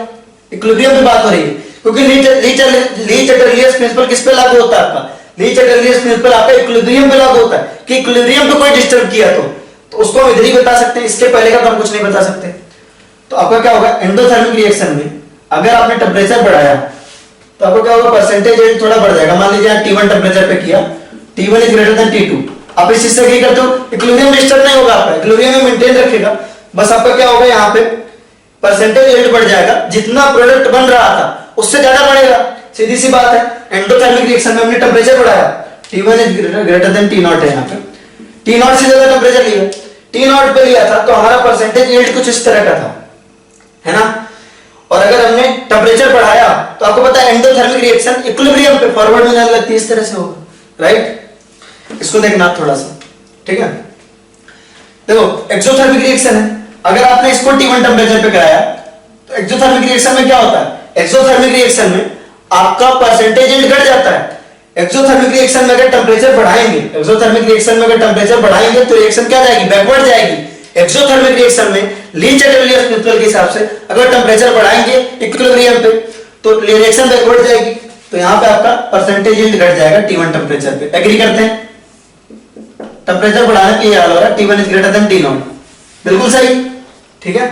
इक्विलिब्रियम पे बात हो रही है, क्योंकि ली-चटर्लियस प्रिंसिपल किस पे लागू होता है? आपका ली-चटर्लियस प्रिंसिपल आपका इक्विलिब्रियम पे लागू होता है कि इक्विलिब्रियम को कोई डिस्टर्ब किया तो उसको हम इधर ही बता सकते हैं, इसके पहले का तो हम कुछ नहीं बता सकते। तो आपका क्या होगा? एंडोथर्मिक रिएक्शन में अगर आपने टेम्परेचर बढ़ाया तो आपको क्या होगा? परसेंटेज यील्ड थोड़ा बढ़ जाएगा। मान लीजिए T1 टेम्परेचर पे किया, T1 is greater than T2, आप इस चीज से एग्री करते हो? इक्विलिब्रियम डिस्टर्ब नहीं होगा, आपका इक्विलिब्रियम में मेंटेन रखेगा। बस आपका क्या होगा? यहाँ पे परसेंटेज यील्ड बढ़ जाएगा, जितना प्रोडक्ट बन रहा था उससे ज्यादा बढ़ेगा, सीधी सी बात है। एंडोथर्मिक रिएक्शन में हमने टेम्परेचर बढ़ाया, T1 is greater than T0 है, यहाँ पे T0 से ज्यादा टेम्परेचर लिया, T0 पे लिया था तो हमारा परसेंटेज यील्ड कुछ इस तरह का था, है ना? और अगर हमने टेम्परेचर बढ़ाया तो आपको पता है एंडोथर्मिक रिएक्शन इक्विलिब्रियम पे फॉरवर्ड में जाने लगती है, इस तरह से होगा, राइट? इसको देखना थोड़ा सा, ठीक है? देखो, एक्सोथर्मिक रिएक्शन है, अगर आपने इसको T1 टेम्परेचर पे कराया तो एक्सोथर्मिक रिएक्शन में क्या होता है? एक्सोथर्मिक रिएक्शन में आपका परसेंटेज यील्ड घट जाता है। एक्सोथर्मिक रिएक्शन में अगर टेम्परेचर बढ़ाएंगे, एक्सोथर्मिक रिएक्शन में अगर टेम्परेचर बढ़ाएंगे तो रिएक्शन क्या जाएगी? बैकवर्ड जाएगी। एक्सोथर्मिक रिएक्शन में ली-चटर्लियस प्रिंसिपल के हिसाब से अगर टेम्परेचर बढ़ाएंगे इक्विलिब्रियम पे तो रिएक्शन बैकवर्ड जाएगी, तो यहाँ पे आपका परसेंटेज यील्ड घट जाएगा T1 टेम्परेचर पे। एग्री करते हैं? टेम्परेचर बढ़ाने के लिए हाल हो रहा है T1 is greater than T0, बिल्कुल सही, ठीक है?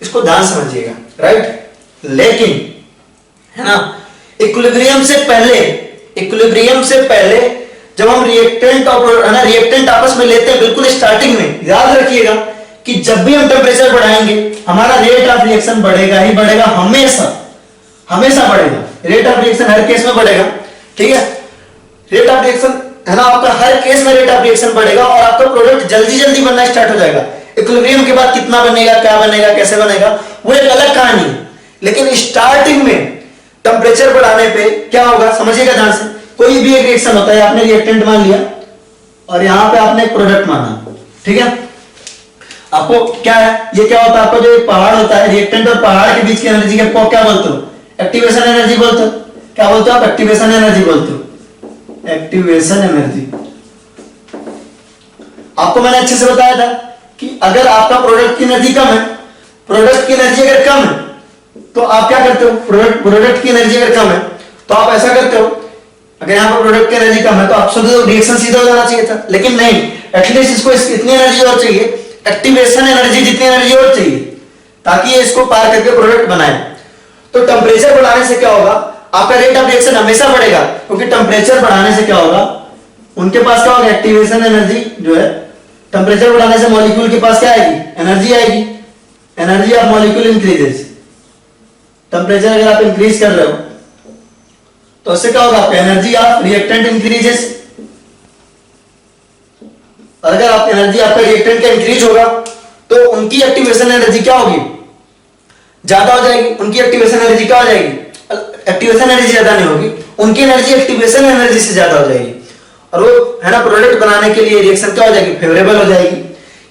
इसको ध्यान समझिएगा, राइट? लेकिन, है ना, इक्विलिब्रियम से पहले जब हम रिएक्टेंट और है ना रिएक्टेंट आपस में लेते हैं, बिल्कुल स्टार्टिंग में याद रखिएगा कि जब भी हम टेम्परेचर बढ़ाएंगे हमारा रेट ऑफ रिएक्शन बढ़ेगा ही बढ़ेगा, हमेशा बढ़ेगा। Rate of reaction her case में बढ़ेगा, ठीक है? रेट ऑफ रिएक्शन, है ना, आपका हर केस में रेट ऑफ रिएक्शन बढ़ेगा और आपका प्रोडक्ट जल्दी बनना स्टार्ट हो जाएगा। इक्विलिब्रियम के बाद कितना बनेगा, क्या बनेगा, कैसे बनेगा, वो एक अलग कहानी है। लेकिन स्टार्टिंग में टेम्परेचर बढ़ाने पे क्या होगा? समझिएगा ध्यान से। कोई भी एक रिएक्शन होता है, आपने रिएक्टेंट मान लिया और यहां पे आपने एक प्रोडक्ट माना, ठीक है? आपको क्या है, ये क्या होता है? आपको जो एक पहाड़ होता है, रिएक्टेंट और पहाड़ के बीच की एनर्जी को क्या बोलते हो? एक्टिवेशन एनर्जी बोलते हो। क्या बोलते हो आप? एक्टिवेशन एनर्जी बोलते हो, एक्टिवेशन एनर्जी। आपको मैंने अच्छे से बताया था कि अगर आपका प्रोडक्ट की एनर्जी कम है, प्रोडक्ट की एनर्जी अगर कम है तो आप क्या करते हो? प्रोडक्ट की एनर्जी अगर कम है तो आप ऐसा करते हो अगर यहाँ पर प्रोडक्ट की एनर्जी कम है तो आप सोचो रिएक्शन सीधा हो जाना चाहिए था, लेकिन नहीं, एटलीस्ट इसको इतनी एनर्जी और चाहिए, एक्टिवेशन एनर्जी जितनी एनर्जी और चाहिए ताकि ये इसको पार करके प्रोडक्ट बनाए। तो टेम्परेचर बढ़ाने से क्या होगा, आपका रेट ऑफ रिएक्शन हमेशा बढ़ेगा, क्योंकि टेम्परेचर बढ़ाने से क्या होगा, उनके पास क्या होगा, एक्टिवेशन एनर्जी जो है, टेम्परेचर बढ़ाने से मॉलिक्यूल के पास क्या आएगी, एनर्जी आएगी, energy of molecule increases. Temperature अगर आप इंक्रीज कर रहे हो तो उससे क्या होगा, आपका एनर्जी ऑफ रिएक्टेंट इंक्रीजेस। और अगर आप एनर्जी आपका रिएक्टेंट का इंक्रीज होगा तो उनकी एक्टिवेशन एनर्जी क्या होगी, ज्यादा हो जाएगी। उनकी एक्टिवेशन एनर्जी क्या हो जाएगी, एक्टिवेशन एनर्जी ज्यादा नहीं होगी, उनकी एनर्जी एक्टिवेशन एनर्जी से ज्यादा हो जाएगी, और वो है ना प्रोडक्ट बनाने के लिए रिएक्शन क्या हो जाएगी, फेवरेबल हो जाएगी।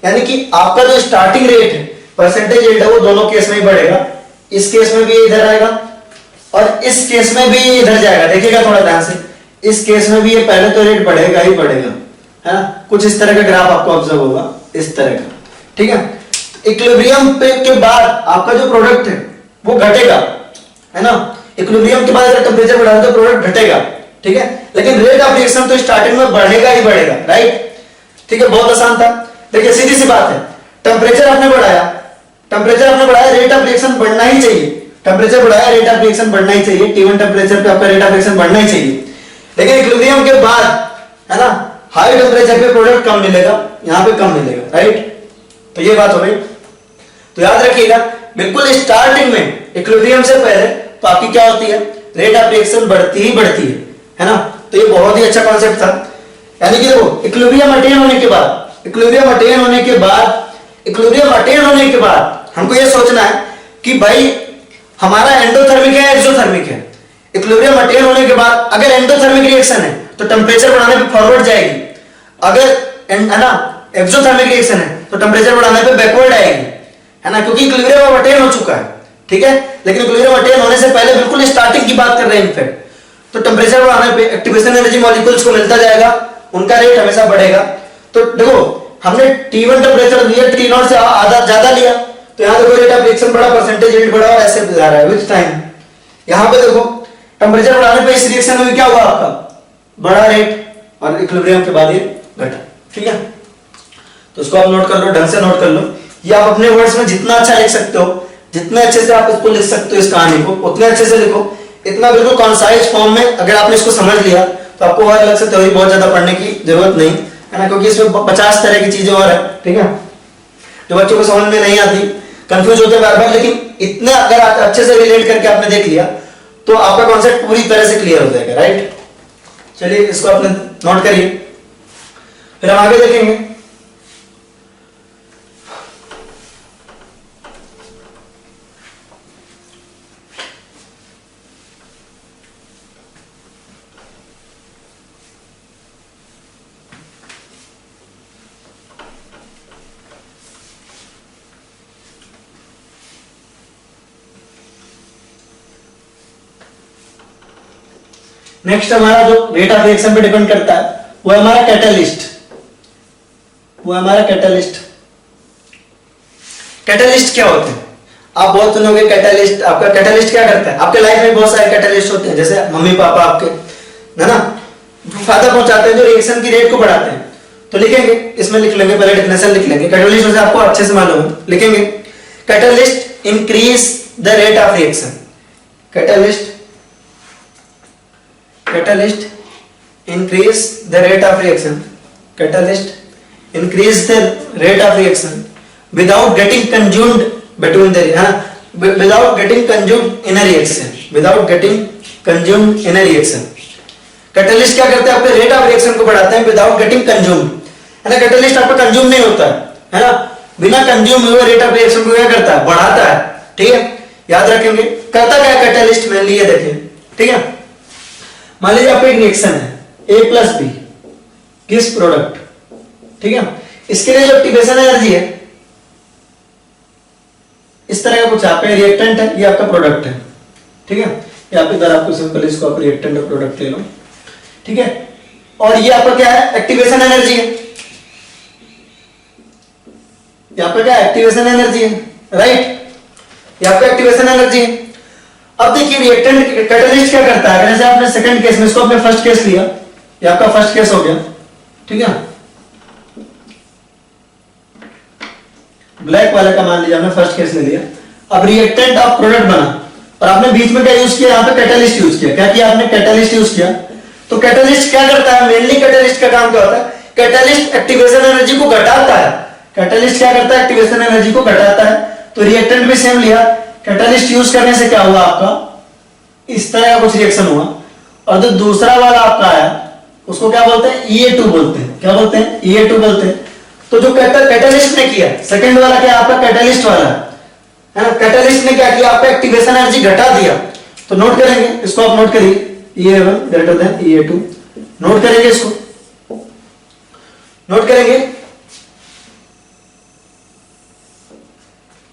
यानी कि आपका जो स्टार्टिंग रेट है, परसेंटेज रेट है, वो दोनों केस में ही बढ़ेगा। इस केस में भी इधर आएगा और इस केस में भी इधर जाएगा। देखिएगा थोड़ा ध्यान से, इस केस में भी ये पहले तो रेट बढ़ेगा ही बढ़ेगा, है ना, कुछ इस तरह का ग्राफ आपको ऑब्जर्व होगा, इस तरह का, ठीक है। इक्विलिब्रियम पे के बाद आपका जो प्रोडक्ट है वो घटेगा, है ना, इक्विलिब्रियम के बाद अगर टेम्परेचर बढ़ा तो प्रोडक्ट घटेगा, ठीक है, लेकिन रेट ऑफ रिएक्शन तो स्टार्टिंग में बढ़ेगा ही बढ़ेगा, राइट, ठीक है, बहुत आसान था। देखिए सीधी सी बात है, टेम्परेचर आपने बढ़ाया, रेट ऑफ रिएक्शन बढ़ना ही चाहिए, टेम्परेचर बढ़ाया, रेट ऑफ रिएक्शन बढ़ना ही चाहिए, T1 टेम्परेचर पे आपका रेट ऑफ रिएक्शन बढ़ना ही चाहिए। लेकिन इक्विलिब्रियम के बाद, है ना, हाई टेम्परेचर पे प्रोडक्ट कम मिलेगा, यहां पे कम मिलेगा, राइट। तो ये बात हो गई। तो याद रखिएगा, बिल्कुल स्टार्टिंग में इक्विलिब्रियम से पहले तो आपकी क्या होती है, रेट ऑफ रिएक्शन बढ़ती ही बढ़ती है ना। तो ये बहुत ही अच्छा कॉन्सेप्ट था। यानी कि देखो, इक्विलिब्रियम अटेन होने के बाद हमको ये सोचना है कि भाई हमारा एंडोथर्मिक है एक्सोथर्मिक है। इक्विलिब्रियम अटेन होने के बाद अगर एंडोथर्मिक रिएक्शन है तो टेम्परेचर बढ़ाने पे फॉरवर्ड जाएगी, अगर है ना एक्सोथर्मिक रिएक्शन है तो टेम्परेचर बढ़ाने पे बैकवर्ड आएगी, है ना, क्योंकि इक्विलिब्रियम अटेन हो चुका है, ठीक है। लेकिन इक्विलिब्रियम अटेन होने से पहले बिल्कुल स्टार्टिंग की बात कर रहे हैं इनफैक्ट, तो टेम्परेचर बढ़ाने पे एक्टिवेशन एनर्जी मॉलिक्यूल्स को मिलता जाएगा, उनका रेट हमेशा बढ़ेगा। तो देखो, हमने T1 टेम्परेचर लिया, T0 से आधा ज्यादा लिया, तो यहां देखो रेट ऑफ रिएक्शन बढ़ा, परसेंटेज रेट बढ़ा, और ऐसे जा रहा है विद टाइम। यहां पे देखो टेम्परेचर बढ़ाने पे इस रिएक्शन में भी क्या हुआ, आपका बड़ा रेट, और इक्विलिब्रियम के बाद ये घटा, ठीक है। तो इसको आप नोट कर लो, ढंग से नोट कर लो। ये आप अपने वर्ड्स में जितना अच्छा लिख सकते हो, जितने अच्छे से आप इसको लिख सकते हो, इस कहानी को उतने अच्छे से लिखो। इतना बिल्कुल कॉन्साइज फॉर्म में अगर आपने इसको समझ लिया तो आपको और अलग से थ्योरी बहुत ज्यादा पढ़ने की जरूरत नहीं है ना, क्योंकि इसमें 50 तरह की चीजें और है, ठीक है, जो बच्चों को समझ में नहीं आती, कंफ्यूज होते बार बार। लेकिन इतने अगर अच्छे से रिलेट करके आपने देख लिया तो आपका कॉन्सेप्ट पूरी तरह से क्लियर हो जाएगा, राइट। चलिए इसको आपने नोट करिए, फिर हम आगे देखेंगे। नेक्स्ट हमारा जो रेट ऑफ रिएक्शन पे डिपेंड करता है वो है हमारा कैटलिस्ट। कैटलिस्ट क्या होते हैं, आप बहुत सुनोगे कैटलिस्ट। आपका कैटलिस्ट क्या करता है, आपके लाइफ में बहुत सारे कैटलिस्ट होते हैं, जैसे मम्मी पापा आपके, है ना, फायदा पहुंचाते हैं, जो रिएक्शन की रेट को बढ़ाते हैं। तो लिखेंगे, इसमें लिख लेंगे, पहले डेफिनेशन लिख लेंगे। कैटलिस्ट वैसे आपको अच्छे से मालूम है, लिखेंगे catalyst increase the rate of reaction. Catalyst increase the rate of reaction. Catalyst increase the rate of reaction without getting consumed between the without getting consumed in a reaction. Catalyst क्या करते हैं, आपके रेट ऑफ रिएक्शन को बढ़ाते हैं without getting consumed, है ना। Catalyst आपका कंज्यूम नहीं होता है ना, बिना कंज्यूम हुए रेट ऑफ रिएक्शन को क्या करता है, बढ़ाता है, ठीक है। याद रखेंगे करता क्या है कैटलिस्ट में, लिए देखिए, ठीक है। मान लीजिए आपका एक रिएक्शन है A प्लस बी, किस प्रोडक्ट, ठीक है। इसके लिए जो एक्टिवेशन एनर्जी है इस तरह का कुछ आपका रिएक्टेंट है, ये आपका प्रोडक्ट है, ठीक है। या फिर इधर आपको सिंपल इसको आप रिएक्टेंट और प्रोडक्ट ले लो, ठीक है। और ये आपका क्या है, एक्टिवेशन एनर्जी है, ये आपका क्या एक्टिवेशन एनर्जी है, राइट, ये आपका एक्टिवेशन एनर्जी है। अब देखिए रिएक्टेंट कैटलिस्ट क्या करता है, जैसे आपने सेकंड केस में, इसको आपने फर्स्ट केस लिया, ये आपका फर्स्ट केस हो गया, ठीक है, ब्लैक वाले का मान लीजिए आपने फर्स्ट केस ले लिया। अब रिएक्टेंट ऑफ प्रोडक्ट बना और आपने बीच में क्या यूज किया, यहाँ पे कैटलिस्ट यूज किया। क्या किया आपने, कैटलिस्ट यूज किया। तो कैटलिस्ट क्या करता है, मेनली कैटलिस्ट का काम क्या होता है, कैटलिस्ट एक्टिवेशन एनर्जी को घटाता है। कैटलिस्ट क्या करता है, एक्टिवेशन एनर्जी को घटाता है। तो रिएक्टेंट भी सेम लिया, कैटलिस्ट यूज करने से क्या हुआ आपका, इस तरह का कुछ रिएक्शन हुआ। और जो दूसरा वाला आपका आया उसको क्या बोलते हैं, E2 बोलते हैं। क्या बोलते हैं, E2 बोलते हैं। तो जो कैटलिस्ट ने किया, सेकंड वाला क्या आपका कैटलिस्ट वाला है ना, कैटलिस्ट ने क्या किया, आपका एक्टिवेशन एनर्जी घटा दिया। तो नोट करेंगे इसको, आप नोट करिए, E1 greater than E2, note करेंगे इसको, नोट करेंगे।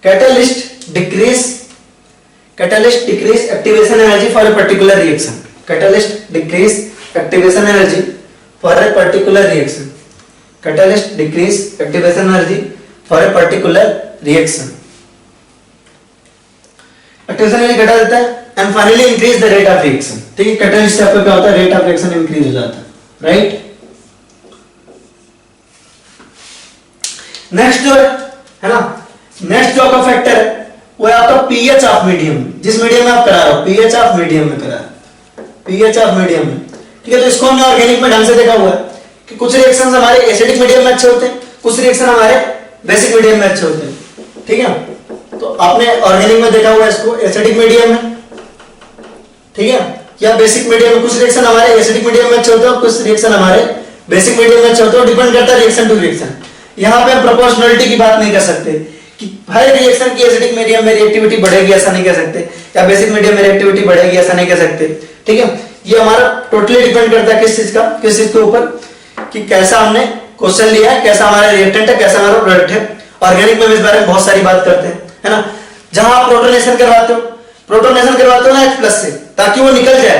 Catalyst decrease activation energy for a particular reaction. Catalyst decrease activation energy for a particular reaction. Catalyst decrease activation energy for a particular reaction. Activation energy घटा देता है and finally increase the rate of reaction. ठीक है, catalyst से आपका क्या होता है, रेट ऑफ रिएक्शन इंक्रीज हो जाता है, राइट। नेक्स्ट जो है ना, नेक्स्ट जो आपका फैक्टर है वो है आपका पीएच ऑफ मीडियम। जिस मीडियम में आप करा रहे हो, पीएच ऑफ मीडियम में करा रहे हो, पीएच ऑफ मीडियम में, ठीक है। तो इसको हमने ऑर्गेनिक में ढंग से देखा हुआ है कि कुछ रिएक्शंस हमारे एसिडिक मीडियम में अच्छे होते हैं, कुछ रिएक्शन हमारे बेसिक मीडियम में अच्छे होते हैं, ठीक है। तो आपने ऑर्गेनिक में देखा हुआ है इसको एसिडिक मीडियम में, ठीक है, या बेसिक मीडियम में। कुछ रिएक्शन हमारे एसिडिक मीडियम में अच्छे होते हैं और कुछ रिएक्शन हमारे बेसिक मीडियम में अच्छे होते हैं, डिपेंड करता है रिएक्शन टू रिएक्शन। यहाँ पे हम प्रोपोर्शनलिटी की बात नहीं कर सकते कि हर रिएक्शन की एसिडिक मीडियम में रिएक्टिविटी बढ़ेगी, ऐसा नहीं कह सकते, या बेसिक मीडियम में रिएक्टिविटी बढ़ेगी, ऐसा नहीं कह सकते, ठीक है। ये हमारा टोटली डिपेंड करता है किस चीज का, किस चीज के ऊपर, कि कैसा हमने क्वेश्चन लिया है, कैसा हमारा रिएक्टेंट है, कैसा हमारा प्रोडक्ट है। ऑर्गेनिक में इस बारे में बहुत सारी बात करते हैं, है ना। जहां आप प्रोटोनेशन करवाते हो ना H+ से, ताकि वो निकल जाए।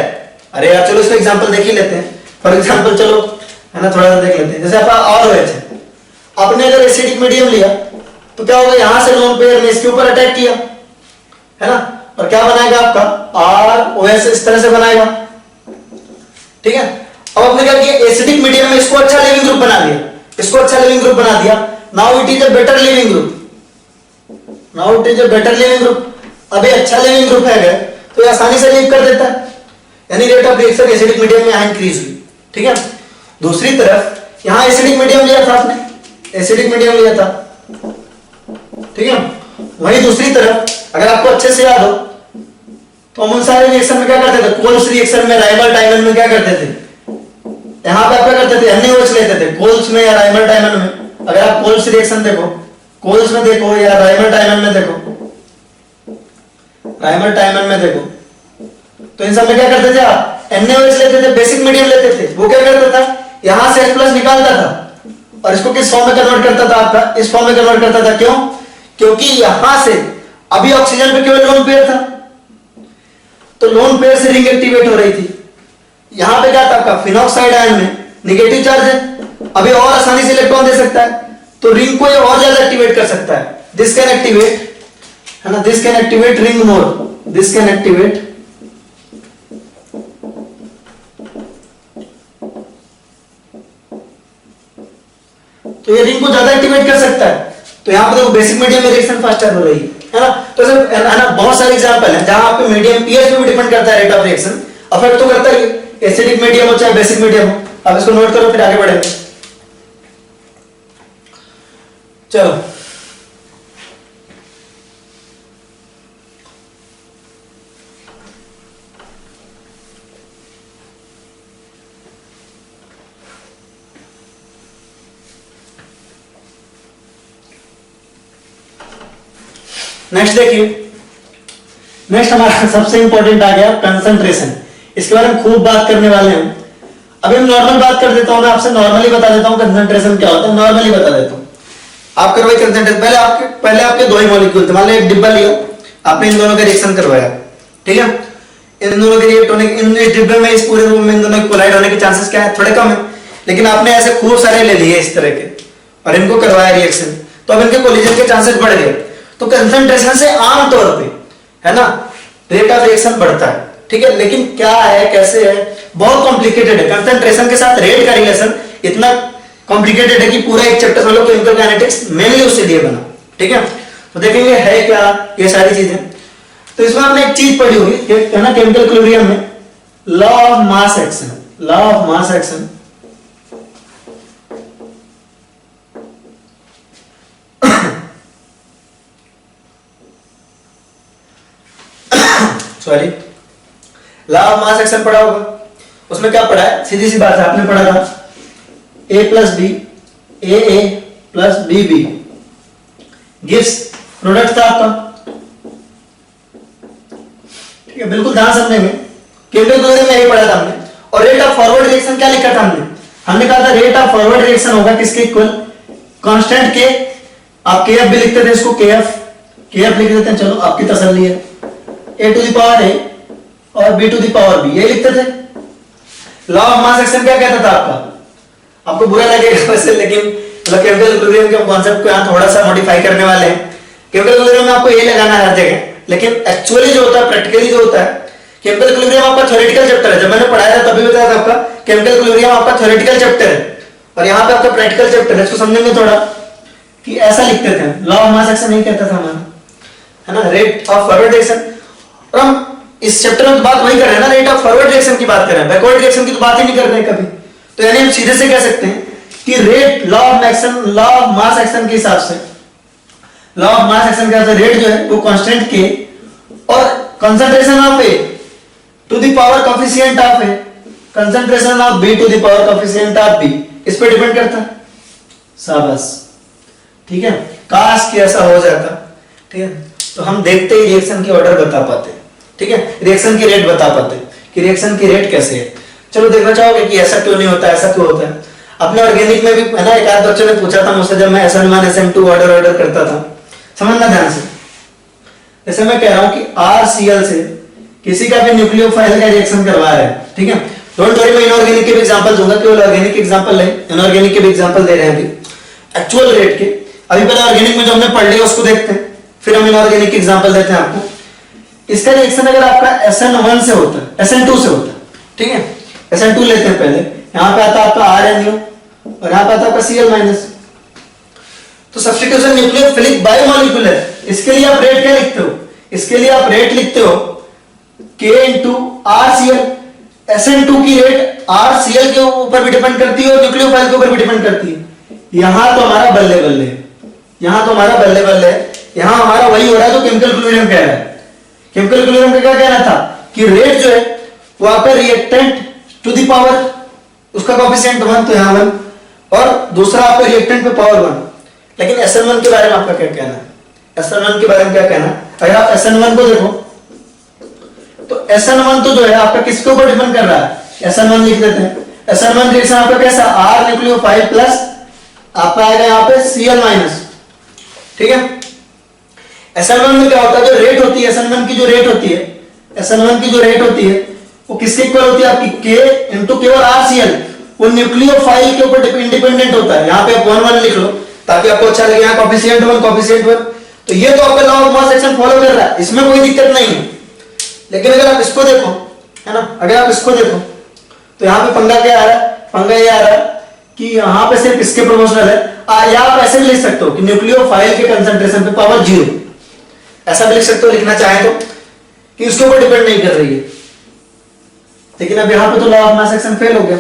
अरे यार चलो इसका एग्जांपल देख ही लेते हैं। फॉर एग्जांपल चलो, है ना, थोड़ा सा देख लेते हैं। जैसे आपका ROH है, आपने अगर एसिडिक मीडियम लिया तो क्या होगा, यहां से लोन पेयर ने इसके ऊपर अटैक किया, है ना, और क्या बनाएगा आपका ROS, इस तरह से बनाएगा, ठीक है। अब आपने क्या किया, एसिडिक मीडियम में इसको अच्छा लिविंग ग्रुप बना दिया, इसको अच्छा लिविंग ग्रुप बना दिया। Now it is a better leaving group, now it is a better leaving group. अभी अच्छा लिविंग ग्रुप है तो ये आसानी से लीव कर देता है, यानी rate of reaction acidic medium में यहां इंक्रीज हुई, ठीक है। दूसरी तरफ यहां एसिडिक मीडियम लिया था आपने, एसिडिक मीडियम लिया था, ठीक है। वही दूसरी तरफ अगर आपको अच्छे से याद हो तो हम उन सारे रिएक्शन में क्या करते थे, कोल्स रिएक्शन में, राइमल टाइमन में क्या करते थे, यहां पे आप क्या करते थे, NaOH लेते थे कोल्स में या राइमल टाइमन में। अगर आप कोल्स रिएक्शन देखो, कोल्स में देखो या राइमल टाइमन में देखो, राइमल टाइमन में देखो, तो इन सब में क्या करते थे आप, NaOH लेते थे, बेसिक मीडियम लेते थे। वो क्या करता था, यहां से H+ निकालता था और इसको किस फॉर्म में कन्वर्ट करता था आपका, इस फॉर्म में कन्वर्ट करता था। क्यों, क्योंकि यहां से अभी ऑक्सीजन पे केवल लोन पेयर था, तो लोन पेयर से रिंग एक्टिवेट हो रही थी। यहां पे क्या था आपका, फिनॉक्साइड आयन में नेगेटिव चार्ज है, अभी और आसानी से इलेक्ट्रॉन दे सकता है, तो रिंग को ये और ज्यादा एक्टिवेट कर सकता है। दिस कैन एक्टिवेट, है ना, this can activate ring more, this can activate तो ये रिंग को ज्यादा एक्टिवेट कर सकता है। तो यहां पर देखो बेसिक मीडियम में रिएक्शन फास्टर हो रही है ना। तो है ना, बहुत सारे एग्जांपल हैं जहां आपके मीडियम पीएच पे भी डिपेंड करता है रेट ऑफ रिएक्शन, अफेक्ट तो करता ही है, एसिडिक मीडियम हो चाहे बेसिक मीडियम हो। अब इसको नोट करो फिर आगे बढ़ेंगे। चलो नेक्स्ट देखिए, नेक्स्ट हमारा सबसे इंपॉर्टेंट आ गया कंसंट्रेशन। इसके बारे में खूब बात करने वाले हैं। अभी हम नॉर्मल बात कर देता हूं, मैं आपसे नॉर्मली बता देता हूं कंसंट्रेशन क्या होता है, नॉर्मली बता देता हूं। आप करवाइए कंसंट्रेशन, पहले आपके दो ही मॉलिक्यूल थे, मान लो एक डिब्बा लिया, आपने इन दोनों का रिएक्शन करवाया, ठीक है। इन दोनों के रिएक्ट होने, इन डिब्बे में, इस पूरे रूम में इन दोनों के कोलाइड होने के चांसेस क्या है, थोड़े कम है। लेकिन आपने ऐसे खूब सारे ले लिए इस तरह के और इनको करवाया रिएक्शन, तो अब इनके कोलिजन के चांसेस बढ़ गए। तो कंसंट्रेशन से आमतौर पे, है ना, रेट ऑफ रिएक्शन बढ़ता है, ठीक है। लेकिन क्या है, कैसे है, बहुत कॉम्प्लिकेटेड है। कंसंट्रेशन के साथ रेट का रिलेशन इतना कॉम्प्लिकेटेड है कि पूरा एक चैप्टर समझ लो केमिकल काइनेटिक्स मेनली उससे लिए बना, ठीक है। तो देखेंगे है क्या ये सारी चीजें। तो इसमें आपने एक चीज पढ़ी होगी है ना, केमिकल इक्विलिब्रियम में law of mass action, law of mass action sorry, law of mass action पढ़ा होगा। उसमें क्या पढ़ा है, सीधी सी बात है, आपने पढ़ा था a plus B A plus B B gives product था आपका, ठीक है। बिल्कुल ध्यान समझने में, केमिकल इक्विलिब्रियम में यही पढ़ा था हमने। और रेट ऑफ फॉरवर्ड रिएक्शन क्या लिखा था हमने कहा था रेट ऑफ फॉरवर्ड रिएक्शन होगा किसके इक्वल, कांस्टेंट के, आप केएफ भी लिखते थे इसको, केएफ लिख देते हैं, चलो आपकी तसल्ली है, a to the power a और b to the power b, ये लिखते थे। लॉ ऑफ मास एक्शन क्या कहता था आपको बुरा लगेगा वैसे, लेकिन मतलब केमिकल इक्विलिब्रियम के कॉन्सेप्ट को यहां थोड़ा सा मॉडिफाई करने वाले हैं। केमिकल इक्विलिब्रियम में आपको ये लगाना है हर जगह, लेकिन एक्चुअली जो होता है, प्रैक्टिकली जो होता है, केमिकल इक्विलिब्रियम आपका थ्योरेटिकल चैप्टर है। जब मैंने पढ़ाया था तभी बताया था आपका केमिकल इक्विलिब्रियम आपका थ्योरेटिकल चैप्टर है, और यहाँ पे आपका प्रैक्टिकल चैप्टर है। इसको समझेंगे थोड़ा कि ऐसा लिखते थे, लॉ ऑफ मास एक्शन नहीं कहता था हमारा, है ना, रेट ऑफ फॉरवर्ड रिएक्शन। और हम इस चैप्टर में बात वही कर रहे हैं ना, रेट ऑफ फॉरवर्ड रिएक्शन की बात कर रहे हैं, बैकवर्ड रिएक्शन की तो बात ही नहीं कर रहे हैं कभी। तो यानी हम सीधे से कह सकते हैं कि rate law of action, law of mass action के हिसाब से, लॉ ऑफ मास एक्शन का रेट जो है वो कांस्टेंट के और concentration of A to the power coefficient of A, concentration of B to the power coefficient of B, इस पे डिपेंड करता है। शाबाश, ठीक है, काश कि ऐसा हो जाता, ठीक है। तो हम देखते ही रिएक्शन की ऑर्डर बता पाते, ठीक है, रिएक्शन की रेट बता पाते कि रिएक्शन की रेट कैसे है। चलो देखना चाहोगे कि ऐसा क्यों नहीं होता, ऐसा क्यों होता है। अपने ऑर्गेनिक में भी है ना, एक आध बच्चे ने पूछा था मुझसे जब मैं SN1 SN2 ऑर्डर करता था, समझना ध्यान से। जैसे मैं कह रहा हूं कि RCl से किसी का भी न्यूक्लियोफाइल का रिएक्शन करवा रहे हैं, ठीक है। डोंट वरी, मैं इनऑर्गेनिक के भी एग्जांपल दूंगा, केवल ऑर्गेनिक के एग्जांपल नहीं, इनऑर्गेनिक के भी एग्जांपल दे रहे हैं अभी एक्चुअल रेट के। अभी पहले ऑर्गेनिक में जो हमने पढ़ लिया उसको देखते हैं, फिर हम इनऑर्गेनिक के एग्जांपल देते हैं आपको। इसका रिएक्शन अगर आपका SN1 से होता है, SN2 से होता है, ठीक है, SN2 लेते हैं पहले, यहां पे आता है आपका RNU और यहां पे आता है आपका Cl-। तो सब्स्टिट्यूशन न्यूक्लियोफिलिक बायोमोलिक्यूलर, इसके लिए आप रेट क्या लिखते हो, इसके लिए आप रेट लिखते हो K into RCl। SN2 की रेट RCl के ऊपर भी डिपेंड करती है और न्यूक्लियोफाइल के ऊपर भी डिपेंड करती है। यहां तो हमारा बल्ले बल्ले है, यहां तो हमारा बल्ले बल्ले है, यहां हमारा वही हो रहा है जो केमिकल इक्विलिब्रियम कह रहा है। केमिकल इक्विलिब्रियम का क्या कहना था कि रेट जो है वो आपका रिएक्टेंट टू द पावर, उसका कोएफिशिएंट 1, तो यहां 1, और दूसरा आपका रिएक्टेंट पे पावर 1। लेकिन SN1 के बारे में आपका क्या कहना है, SN1 के बारे में क्या कहना है। अगर आप SN1 को देखो तो SN1 तो जो है आपका किसके ऊपर डिपेंड कर रहा है, SN1 लिख देते हैं। SN1 रिएक्शन आपका कैसा, R न्यूक्लियोफाइल प्लस आपका आएगा यहाँ पे Cl-, ठीक है। SN1 में क्या होता है, जो रेट होती है, SN1 की जो रेट होती है, SN1 की जो रेट होती है वो किसके इक्वल होती है आपकी, K इंटू केवल RCl, वो न्यूक्लियोफाइल के ऊपर इंडिपेंडेंट होता है। यहाँ पे आप 1 1 लिख लो ताकि आपको अच्छा लगे, यहाँ कोएफिशिएंट 1 कोएफिशिएंट 1। तो ये तो आपका law of mass action follow कर रहा है, इसमें कोई दिक्कत नहीं है। लेकिन अगर आप इसको देखो, है ना, अगर आप इसको देखो तो यहाँ पे पंगा क्या आ रहा है, पंगा ये आ रहा है कि यहाँ पे सिर्फ इसके प्रोपोर्शनल है। या आप ऐसे भी लिख सकते हो कि न्यूक्लियोफाइल के कंसंट्रेशन पे पावर 0, ऐसा भी लिख सकते हो लिखना चाहे तो, कि उसके ऊपर डिपेंड नहीं कर रही है। लेकिन अब यहाँ पे तो law of mass action fail हो गया।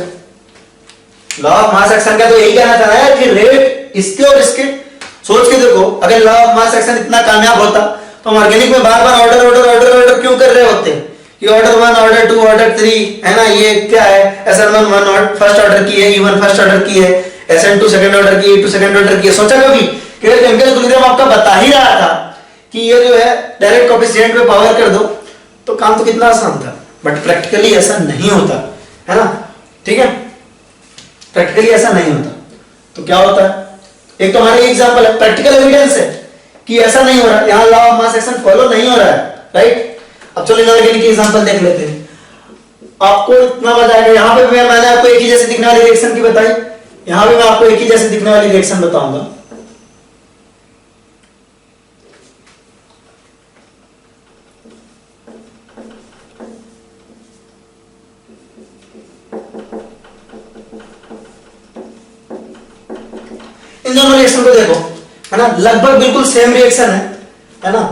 लॉ ऑफ मास एक्शन का तो यही कहना चाह रहा है कि रेट इसके और इसके, सोच के देखो, अगर लॉ ऑफ मास एक्शन इतना कामयाब होता तो हम ऑर्गेनिक में बार बार ऑर्डर ऑर्डर ऑर्डर ऑर्डर क्यों कर रहे होते कि ऑर्डर 1 ऑर्डर 2 ऑर्डर 3, है ना, ये क्या है, SN1 1 फर्स्ट ऑर्डर की है, E1 फर्स्ट ऑर्डर की है, SN2 सेकंड ऑर्डर की, E2 सेकंड ऑर्डर की है। सोचा कभी कि केमिकल इक्विलिब्रियम आपका बता ही रहा था कि ये जो है डायरेक्ट कोएफिशिएंट पे पावर कर दो तो काम तो कितना आसान था। बट प्रैक्टिकली ऐसा नहीं होता, है ना, ठीक है, प्रैक्टिकली ऐसा नहीं होता। तो क्या होता है, एक तो हमारे एग्जांपल है, प्रैक्टिकल एविडेंस है कि ऐसा नहीं हो रहा, यहां law of mass action follow नहीं हो रहा है, राइट। अब चलो इनऑर्गेनिक की एग्जांपल देख लेते हैं, आपको इतना मजा आएगा। यहां पे मैंने आपको एक ही जैसे दिखने वाली रिएक्शन की बताई, यहां भी मैं आपको एक ही जैसे दिखने वाली रिएक्शन बताऊंगा। इन दोनों रिएक्शन को देखो, है ना, लगभग बिल्कुल सेम रिएक्शन है ना,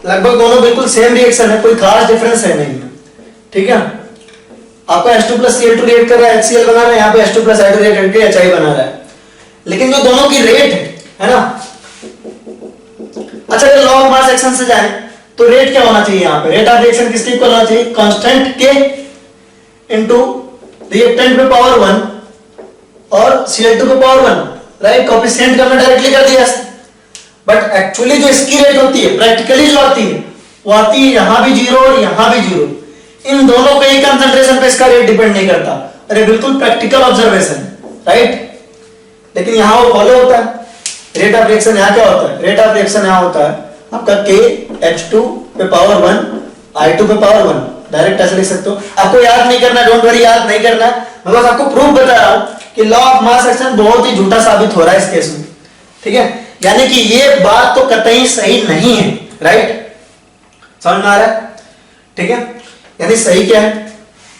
लगभग दोनों बिल्कुल सेम रिएक्शन है, कोई खास डिफरेंस है नहीं, ठीक है। आपका H2 प्लस Cl2 रिएक्ट कर रहा है, HCl बना रहा है, यहाँ पे H2 प्लस H2 रिएक्ट करके HI बना रहा है, लेकिन जो दोनों की रेट है ना, अच्छा ये लॉ ऑफ मास एक्शन से जाए तो रेट क्या होना चाहिए यहाँ पे, रेट ऑफ रिएक्शन किसके इक्वल होना चाहिए, कांस्टेंट K इनटू रिएक्टेंट पे पावर 1 और Cl2 पे पावर 1, राइट, कोएफिशिएंट का हमने डायरेक्टली कर दिया, बट एक्चुअली जो इसकी रेट होती है प्रैक्टिकली जो आती है वो आती है यहां भी जीरो और यहां भी जीरो, इन दोनों के ही कंसंट्रेशन पे इसका रेट डिपेंड नहीं करता, अरे बिल्कुल प्रैक्टिकल ऑब्जर्वेशन, राइट। लेकिन यहां वो फॉलो होता है, रेट ऑफ रिएक्शन यहां क्या होता है, रेट ऑफ रिएक्शन यहां होता है आपका K H2 पे पावर 1 I2 पे पावर 1, डायरेक्ट ऐसे लिख सकते हो, आपको याद नहीं करना, डोंट वरी, याद नहीं करना, मैं बस आपको प्रूफ बता रहा हूं कि लॉ ऑफ मास एक्शन बहुत ही झूठा साबित हो रहा है इस केस में, ठीक है, यानी कि ये बात तो कतई सही नहीं है, राइट, समझ में आ रहा है, ठीक है, यानी सही क्या है,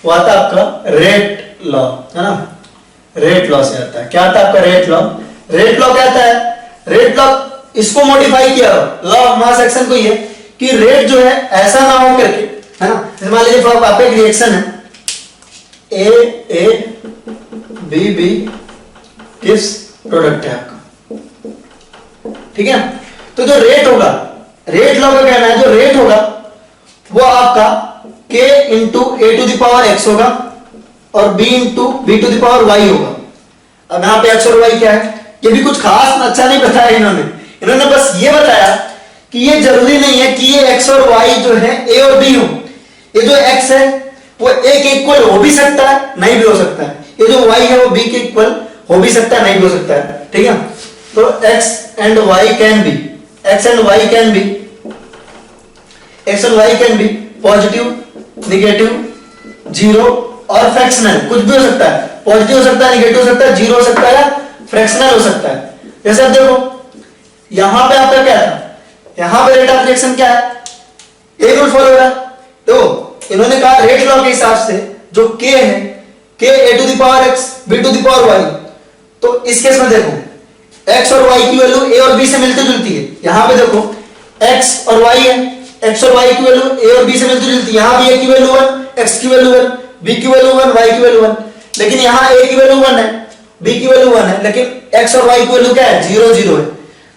वो आता है आपका रेट लॉ, है ना, रेट लॉ से आता है, क्या आता है आपका रेट लॉ, रेट लॉ क्या आता है, रेट लॉ इसको मॉडिफाई किया लॉ ऑफ मास एक्शन को, ये कि रेट जो है ऐसा ना हो करके, है ना, मान लीजिए आपका एक रिएक्शन है A B किस प्रोडक्ट है आपका, ठीक है, तो जो रेट होगा, रेट लॉ का कहना है जो रेट होगा वो आपका K into A to the power X होगा और B into B to the power Y होगा। अब यहाँ पे X और Y क्या है, ये भी कुछ खास अच्छा नहीं बताया इन्होंने बस ये बताया कि ये जरूरी नहीं है कि ये X और Y जो है A और B हो, ये जो X है वो A के इक्वल हो भी सकता है, नहीं भी हो सकता है, ये जो Y है वो B के इक्वल हो भी सकता है, नहीं भी हो सकता है, ठीक है, तो X and Y can be, X and Y can be, X and Y can be positive, negative, zero और फ्रैक्शनल, कुछ भी हो सकता है, पॉजिटिव हो सकता है, निगेटिव हो सकता है, जीरो हो सकता है, फ्रैक्शनल हो सकता है। जैसे आप देखो यहां पे आपका क्या था, यहां पे रेट ऑफ रिएक्शन क्या है, एक रूल फॉलो हो रहा है, तो इन्होंने कहा रेट लॉ के हिसाब से जो K है, K A to the power X B to the power Y, तो इस केस में देखो X और Y की वैल्यू A और B से मिलती जुलती है, यहां पे देखो X और Y है, X और Y की वैल्यू A और B से मिलती जुलती है, यहां भी A की वैल्यू 1, X की वैल्यू 1, B की वैल्यू 1, Y की वैल्यू 1, लेकिन यहां A की वैल्यू 1 है, B की वैल्यू 1 है, लेकिन X और Y की वैल्यू क्या है, 0 0 है,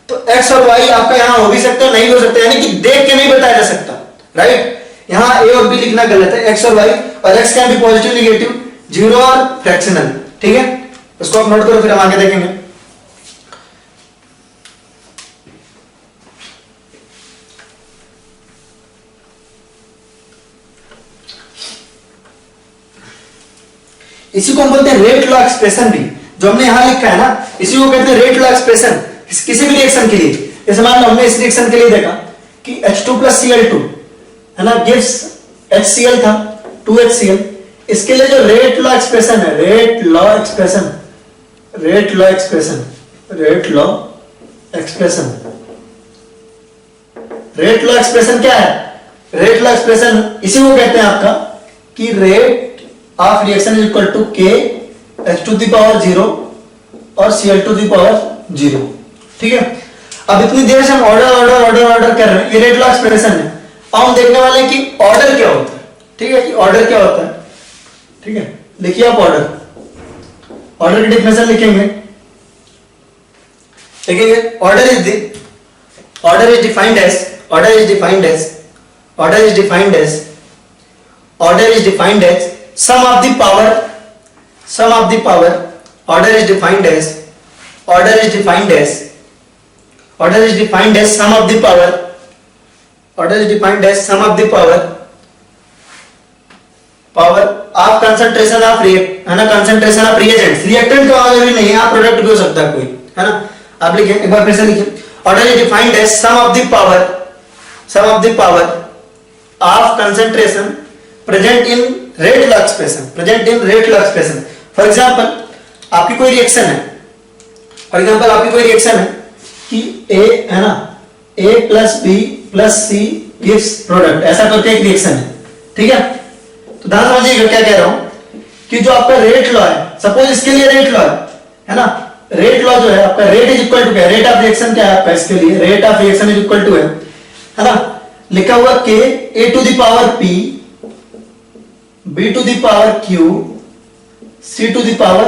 तो X और Y आपका यहां हो भी सकता है, नहीं हो सकता, यानी कि देख के नहीं बताया जा सकता, राइट, यहां A और B लिखना गलत है, X और Y, और X can be positive, negative, zero और फ्रैक्शनल, ठीक है, इसको आप नोट करो, फिर हम आगे देखेंगे। इसी को हम बोलते हैं रेट लॉ एक्सप्रेशन भी, जो हमने यहां लिखा है ना, इसी को कहते हैं रेट लॉ एक्सप्रेशन, किसी भी रिएक्शन के लिए। जैसे मान लो हमने इस रिएक्शन के लिए देखा कि H2 प्लस Cl2 है ना गिव्स HCl था 2HCl, इसके लिए जो रेट लॉ एक्सप्रेशन है, rate law expression, rate law expression, rate law expression, rate law expression क्या है, रेट लॉ एक्सप्रेशन इसी को कहते हैं आपका कि rate of reaction is equal to K H to the power 0 और Cl टू द पावर 0, ठीक है। अब इतनी देर से हम ऑर्डर कर रहे हैं, ये रेट लॉ एक्सप्रेशन है। अब हम देखने वाले हैं कि ऑर्डर क्या होता है, ठीक है, कि ऑर्डर क्या होता है, ठीक है, लिखिए आप ऑर्डर, ऑर्डर की डेफिनेशन लिखेंगे, order is defined as, order is defined as, order is defined as, order is defined as sum of the power, sum of the power, order is defined as, order is defined as, order is defined as sum of the power, order is defined as sum of the power, power of concentration of react, है ना, concentration of reagents, reactant का जरूरी नहीं है, आप product भी हो सकता है कोई, है ना, आप लिखिए एक बार फिर से लिखिए, order is defined as sum of the power, sum of the power of concentration present in rate law expression, present in rate law expression. For example आपकी कोई रिएक्शन है, फॉर एग्जांपल आपकी कोई रिएक्शन है कि A है ना, A plus B plus C gives product, ऐसा करके एक रिएक्शन है, ठीक है। तो ध्यान समझिएगा क्या कह रहा हूं कि जो आपका रेट लॉ है, सपोज इसके लिए रेट लॉ है ना, रेट लॉ जो है आपका, रेट इज इक्वल टू क्या, रेट ऑफ रिएक्शन क्या है आपका, इसके लिए rate of reaction is equal to है ना, लिखा हुआ k a to the power p b to the power q c to the power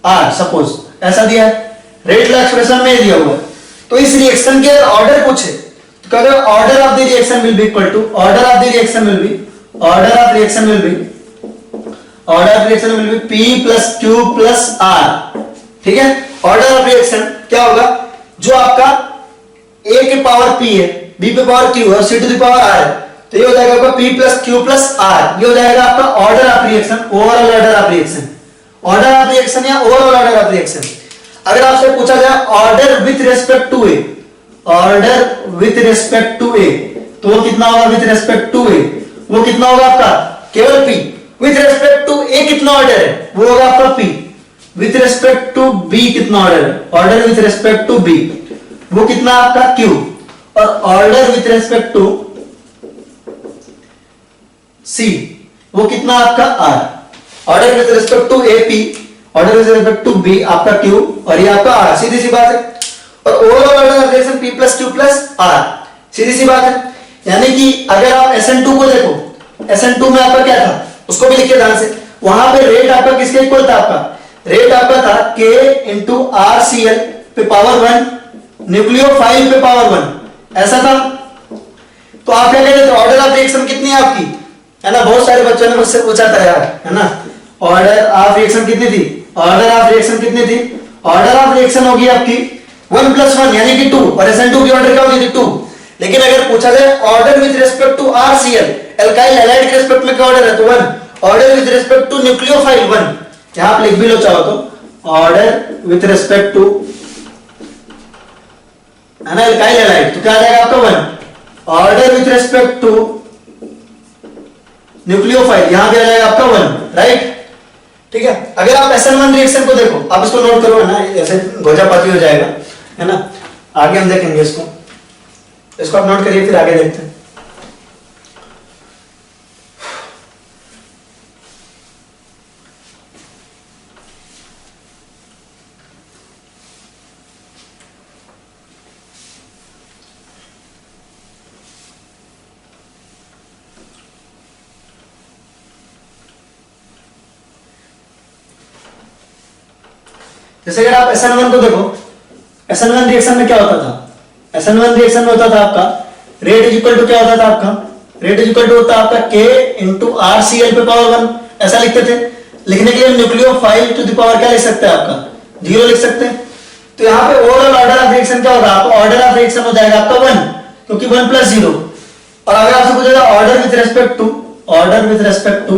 r, suppose ऐसा दिया है, रेट लॉ एक्सप्रेशन में दिया हुआ है। तो इस रिएक्शन के ऑर्डर पूछे तो कहते हैं order of the reaction will be equal to, order of the reaction will be, order of reaction will be, order of reaction will be p plus q plus r, ठीक है। Order of reaction क्या होगा, जो आपका a के power p है, b पे power q है और c to the power r है, तो ये हो जाएगा आपका p plus q plus r, ये हो जाएगा आपका order of reaction, overall order of reaction, order of reaction या ओवरऑल ऑर्डर ऑफ रिएक्शन। अगर आपसे पूछा जाए order with respect to A, order with respect to A, तो वो कितना होगा विथ रिस्पेक्ट टू ए, वो कितना होगा आपका केवल p। With respect to A कितना ऑर्डर है, वो होगा आपका p। With respect to b कितना ऑर्डर है, order with respect to b, वो कितना आपका q। और order with respect to c, वो कितना आपका r। Order with respect to A p, order with respect to b आपका q, और ये आपका r, सीधी सी बात है। और overall order of reaction p plus q plus r, सीधी सी बात है। यानी कि अगर आप SN2 को देखो, SN2 में आपका क्या था, उसको भी लिखिए ध्यान से, वहां पे रेट आपका किसके इक्वल था, आपका रेट आपका था k इंटू RCl पे पावर 1 न्यूक्लियोफाइल पे पावर 1, ऐसा था। तो आप क्या कहते थे, ऑर्डर ऑफ रिएक्शन कितनी है आपकी, है ना, बहुत सारे बच्चों ने मुझसे पूछा था यार, है ना, ऑर्डर ऑफ रिएक्शन कितनी थी, ऑर्डर ऑफ रिएक्शन कितनी थी, ऑर्डर ऑफ रिएक्शन होगी आपकी 1 प्लस 1 यानी कि 2, और SN2 की ऑर्डर क्या होती थी 2। लेकिन अगर पूछा जाए order with respect to RCl, alkyl halide के रिस्पेक्ट में क्या ऑर्डर है, तो 1, order with respect to nucleophile 1, यहां आप लिख भी लो चाहो तो, ऑर्डर विद रिस्पेक्ट टू, है ना, एल्काइल हैलाइड, तो क्या आ जाएगा आपका 1, order with respect to nucleophile, यहां पे आ जाएगा आपका 1, राइट, ठीक है। अगर आप SN1 रिएक्शन को देखो, आप इसको नोट करो, है ना, ऐसे घोचापाती हो जाएगा, है ना, आगे हम देखेंगे इसको आप नोट करिए, फिर आगे देखते हैं। जैसे अगर आप SN1 को देखो, SN1 रिएक्शन में क्या होता था, SN1 रिएक्शन में होता था आपका रेट इज इक्वल टू क्या होता था आपका, रेट इज इक्वल टू होता आपका k इंटू RCl पे पावर 1, ऐसा लिखते थे। लिखने के लिए न्यूक्लियोफाइल टू द पावर क्या लिख सकते हैं, आपका 0 लिख सकते हैं। तो यहाँ पे ओवरऑल ऑर्डर ऑफ रिएक्शन क्या होगा, आपका ऑर्डर ऑफ रिएक्शन हो जाएगा आपका 1, क्योंकि 1 प्लस 0। और अगर आपसे पूछा जाए order with respect to, order with respect to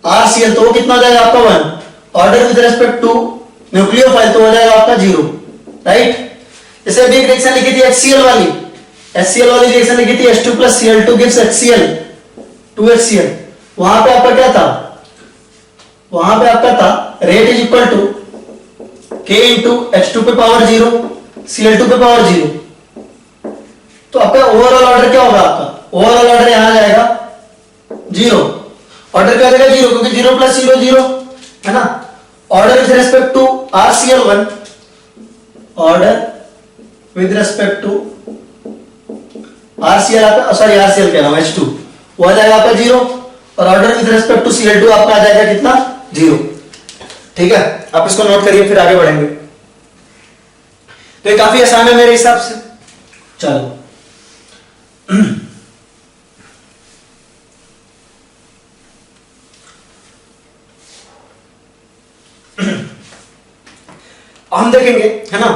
RCl, तो वो कितना हो जाएगा आपका 1, order with respect to nucleophile तो हो जाएगा आपका 0, राइट। जैसे अभी एक रिएक्शन लिखी थी HCl वाली रिएक्शन लिखी थी H2 plus Cl2 gives HCl 2HCl, वहां पे आपका क्या था, वहां पे आपका था rate is equal to k into H2 पे पावर 0 Cl2 पे पावर 0। तो आपका ओवरऑल ऑर्डर क्या होगा, आपका ओवरऑल ऑर्डर यहां जाएगा 0, ऑर्डर क्या जाएगा 0, क्योंकि 0 प्लस 0 0, है ना। Order with respect to RCl1, order with respect to RCl आपका, सॉरी RCl कह रहा हूं, H2, वो आ जाएगा आपका 0, और order with respect to Cl2 आपका आ जाएगा कितना 0, ठीक है। आप इसको नोट करिए, फिर आगे बढ़ेंगे। तो ये काफी आसान है मेरे हिसाब से। चलो हम देखेंगे, है ना,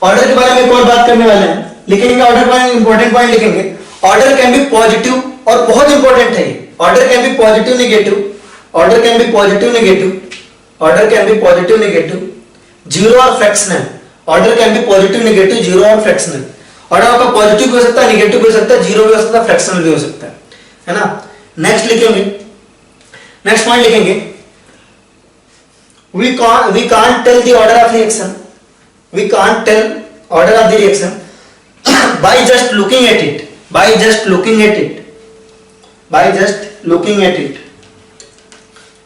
ऑर्डर के बारे में एक और बात करने वाले हैं, लिखेंगे ऑर्डर का इंपॉर्टेंट पॉइंट लिखेंगे। ऑर्डर कैन बी पॉजिटिव, और बहुत इंपॉर्टेंट है ये, order can be positive negative, order can be positive negative, order can be positive negative, zero और fractional. Order can be positive negative, zero और fractional. Order आपका positive भी हो सकता है, नेगेटिव भी हो सकता है, जीरो भी हो सकता है, फ्रैक्शनल भी हो सकता है ना। नेक्स्ट लिखेंगे, नेक्स्ट पॉइंट लिखेंगे, we can't tell the order of reaction, we can't tell order of the reaction by just looking at it, by just looking at it, by just looking at it,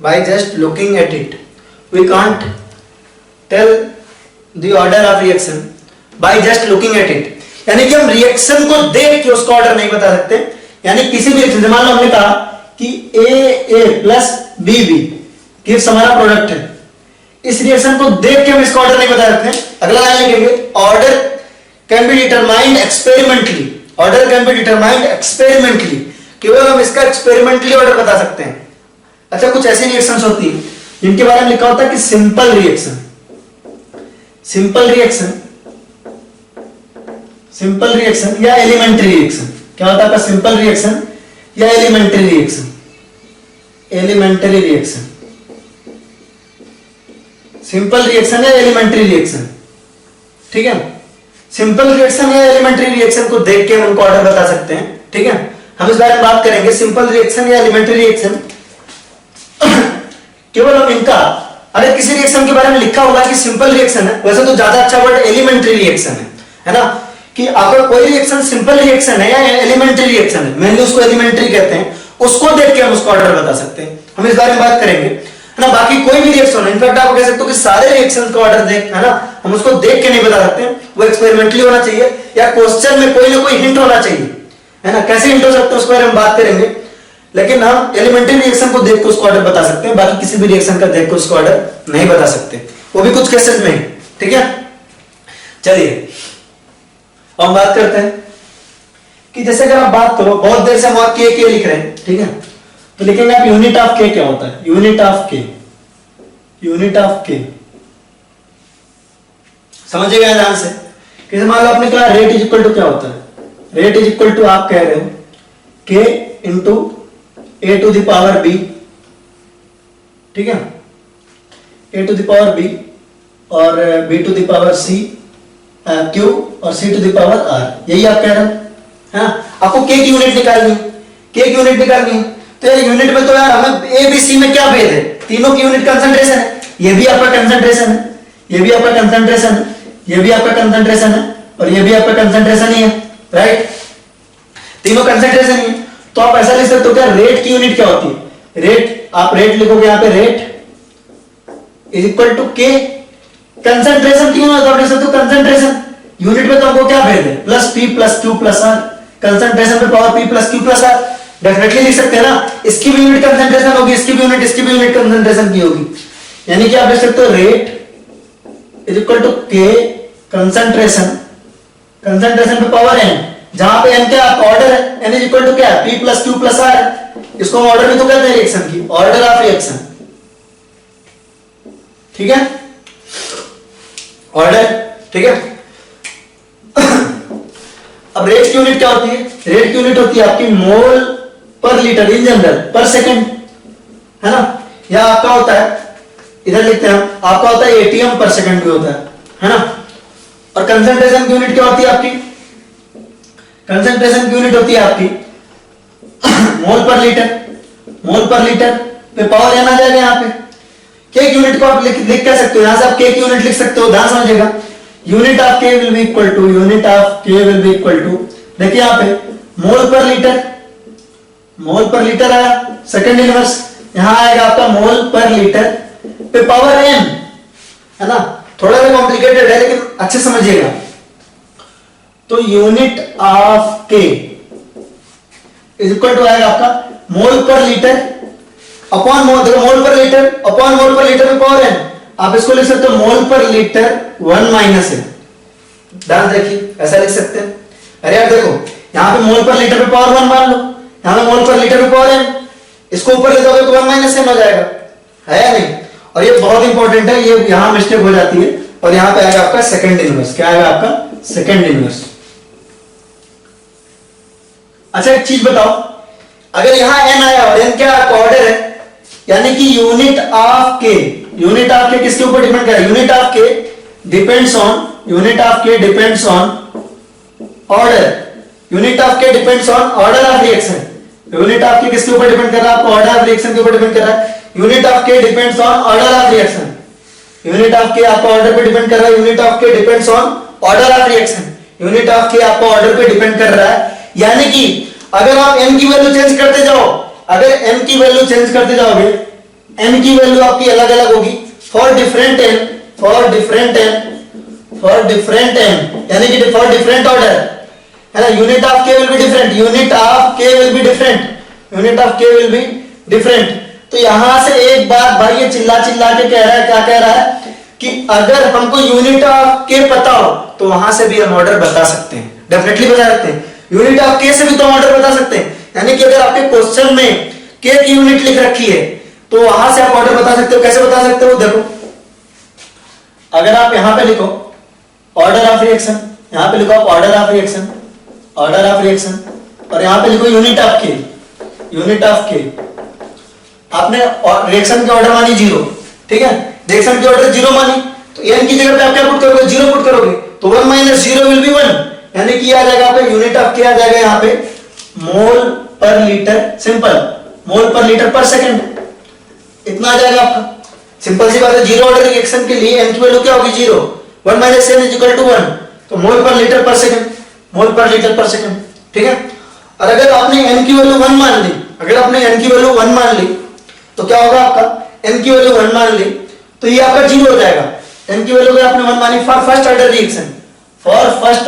by just looking at it। We can't tell the order of reaction by just looking at it, यानी कि हम reaction को देख के उसका order नहीं बता सकते। यानी किसी भी रिएक्शन, मान लो हमने कहा कि ए प्लस बी गिव्स हमारा प्रोडक्ट है, इस रिएक्शन को देख के हम इसका ऑर्डर नहीं बता सकते। अगला लाइन लिखेंगे, order can be determined experimentally, order can be determined experimentally, केवल हम इसका एक्सपेरिमेंटली ऑर्डर बता सकते हैं। अच्छा, कुछ ऐसी रिएक्शंस होती है जिनके बारे में लिखा होता है कि simple reaction, simple reaction, simple reaction या एलिमेंट्री रिएक्शन। क्या होता है? सिंपल रिएक्शन या elementary reaction, elementary reaction, simple reaction या एलिमेंट्री रिएक्शन। ठीक है, सिंपल रिएक्शन या एलिमेंट्री रिएक्शन को देख के हम उनको ऑर्डर बता सकते हैं। ठीक है, हम इस बारे में बात करेंगे। सिंपल रिएक्शन या एलिमेंट्री रिएक्शन, केवल हम इनका, अगर किसी रिएक्शन के बारे में लिखा होगा कि सिंपल रिएक्शन है, वैसे तो ज्यादा अच्छा वर्ड एलिमेंट्री रिएक्शन है ना, कि अगर कोई रिएक्शन सिंपल रिएक्शन है या एलिमेंट्री रिएक्शन है, मेनली उसको एलिमेंट्री कहते हैं, उसको देख के हम उसको ऑर्डर बता सकते हैं। हम इस बारे में बात करेंगे, है ना। बाकी कोई भी रिएक्शन है, इनफैक्ट आप कह सकते हो कि सारे रिएक्शंस का ऑर्डर देख, है ना, हम उसको देख के नहीं बता सकते, वो एक्सपेरिमेंटली होना चाहिए या क्वेश्चन में कोई ना कोई हिंट होना चाहिए, है ना। कैसे हिंट हो सकते हैं उसके बारे में बात करेंगे, लेकिन हम एलिमेंट्री रिएक्शन को देख के उसको ऑर्डर बता सकते हैं, बाकी किसी भी रिएक्शन का देख के उसको ऑर्डर नहीं बता सकते, वो भी कुछ केसेस में। ठीक है, चलिए हम बात करते हैं कि जैसे अगर आप बात करो, बहुत देर से हम के लिख रहे हैं, ठीक है, तो लिखेंगे आप यूनिट ऑफ के क्या होता है, unit of K, unit of के समझिएगा ध्यान से। कि मान लो आपने कहा रेट इज इक्वल टू क्या होता है, रेट इज इक्वल टू आप कह रहे हो K into A to the power B, ठीक है, A to the power B और B to the power C Q और C to the power R, यही आप कह रहे हैं। आपको के की यूनिट निकालनी है, के की यूनिट निकालनी है, तो यार यूनिट में तो यार हमें ए बी सी में क्या भेद है, तीनों की यूनिट कंसंट्रेशन है, ये भी आपका कंसंट्रेशन है, ये भी आपका कंसंट्रेशन है, ये भी आपका कंसंट्रेशन है और ये भी आपका कंसंट्रेशन ही है, राइट, तीनों कंसंट्रेशन ही है। तो आप ऐसा लिख सकते हो क्या, रेट की यूनिट क्या होती है, रेट, आप रेट लिखोगे यहां पे, rate is equal to K, concentration क्यों होता है, तो कंसंट्रेशन यूनिट में तो हमको क्या भेद है, plus P plus Q plus R, concentration पे power P plus Q plus R, definitely लिख सकते हैं ना। इसकी भी यूनिट कंसंट्रेशन होगी, इसकी भी यूनिट, इसकी भी यूनिट कंसंट्रेशन की होगी, यानी कि आप लिख सकते हो rate is equal to K concentration, concentration पे पावर एन, जहां पे एन क्या आपका ऑर्डर है, एन इज इक्वल टू क्या, P plus Q plus R, इसको हम ऑर्डर भी तो कहते हैं रिएक्शन की, ऑर्डर ऑफ रिएक्शन, ठीक है, ऑर्डर, ठीक है। अब रेट की यूनिट क्या होती है, रेट की यूनिट होती है आपकी मोल पर लीटर इन जनरल पर सेकंड, है ना, या आपका होता है, इधर लिखते हैं आपका होता है एटीएम पर सेकंड भी होता है ना। और कंसंट्रेशन की यूनिट क्या होती है आपकी, कंसंट्रेशन की यूनिट होती है आपकी मोल पर लीटर, मोल पर लीटर पे पावर एन आ जाएगा यहाँ पे। के की यूनिट को आप लिख क्या सकते हो, यहां से आप के की यूनिट लिख सकते हो, ध्यान समझिएगा, unit of K will be equal to, unit of K will be equal to, देखिए यहां पे मोल पर लीटर, मोल पर लीटर आया, सेकंड इनवर्स, यहां आएगा आपका मोल पर लीटर पे पावर एन, है ना, थोड़ा सा कॉम्प्लिकेटेड है लेकिन अच्छे समझिएगा। तो यूनिट ऑफ के इज इक्वल टू आएगा आपका मोल पर लीटर अपॉन मोल, देखो मोल पर लीटर अपॉन मोल पर लीटर पे पावर एन, आप इसको लिख सकते हो मोल पर लीटर 1 माइनस है, ध्यान रखिए ऐसा लिख सकते हैं। अरे यार देखो यहां पे मोल पर लीटर पे पावर 1 मान लो, यहां पे मोल पर लीटर पे पावर एन, इसको ऊपर ले जाओगे तो 1 माइनस एन हो जाएगा, है या नहीं। और ये बहुत इंपॉर्टेंट है, ये यहां मिस्टेक हो जाती है, और यहां पे आएगा आपका सेकंड इनवर्स, क्या आएगा आपका सेकंड इनवर्स। अच्छा एक चीज बताओ, अगर यहां एन आया और एन क्या ऑर्डर है, यानी कि unit of K, unit of K किसके ऊपर डिपेंड कर रहा है, unit of K depends on, unit of K depends on order, unit of K depends on order of reaction, unit of K किसके ऊपर डिपेंड कर रहा है, आपको ऑर्डर ऑफ रिएक्शन के ऊपर डिपेंड कर रहा है, unit of K depends on order of reaction, unit of के आपका ऑर्डर पे डिपेंड कर रहा है, unit of K depends on order of reaction, unit of के आपका ऑर्डर पे डिपेंड कर रहा है। यानी कि अगर आप n की वैल्यू चेंज करते जाओ, अगर n की वैल्यू चेंज करते जाओगे, n की वैल्यू आपकी अलग अलग होगी, फॉर डिफरेंट एन यानी कि फॉर डिफरेंट ऑर्डर है ना, unit of K will be different, unit of K will be different. तो यहां से एक बात भाई ये चिल्ला के कह रहा है, क्या कह रहा है कि अगर हमको यूनिट ऑफ के पता हो तो वहां से भी हम ऑर्डर बता सकते हैं, डेफिनेटली बता सकते हैं। यूनिट ऑफ के से भी तो ऑर्डर बता सकते हैं, यानी कि अगर आपके क्वेश्चन में के की यूनिट लिख रखी है तो वहां से आप ऑर्डर बता सकते हो। कैसे बता सकते हो, देखो अगर आप यहां पे लिखो ऑर्डर ऑफ रिएक्शन, यहां पे लिखो आप ऑर्डर ऑफ रिएक्शन और यहां पे लिखो यूनिट ऑफ के। आपने रिएक्शन की ऑर्डर मानी 0, ठीक है, रिएक्शन की ऑर्डर 0 मानी तो n की जगह पे आप क्या पुट करोगे, 0 पुट करोगे तो 1 - 0 विल बी 1, यानी कि आ जाएगा पे यूनिट ऑफ के आ जाएगा यहाँ पे मोल पर लीटर, सिंपल मोल पर लीटर पर सेकंड, इतना आ जाएगा आपका। सिंपल सी बात है, 0 ऑर्डर रिएक्शन के लिए n की वैल्यू क्या होगी 0, 1 - n = 1, तो मोल पर लीटर पर सेकंड, ठीक है। और अगर आपने n की वैल्यू 1 मान ली, तो क्या होगा आपका, n की वैल्यू 1 मान ली तो ये आपका 0 हो जाएगा। n की वैल्यू अगर आपने 1 मानी फॉर फर्स्ट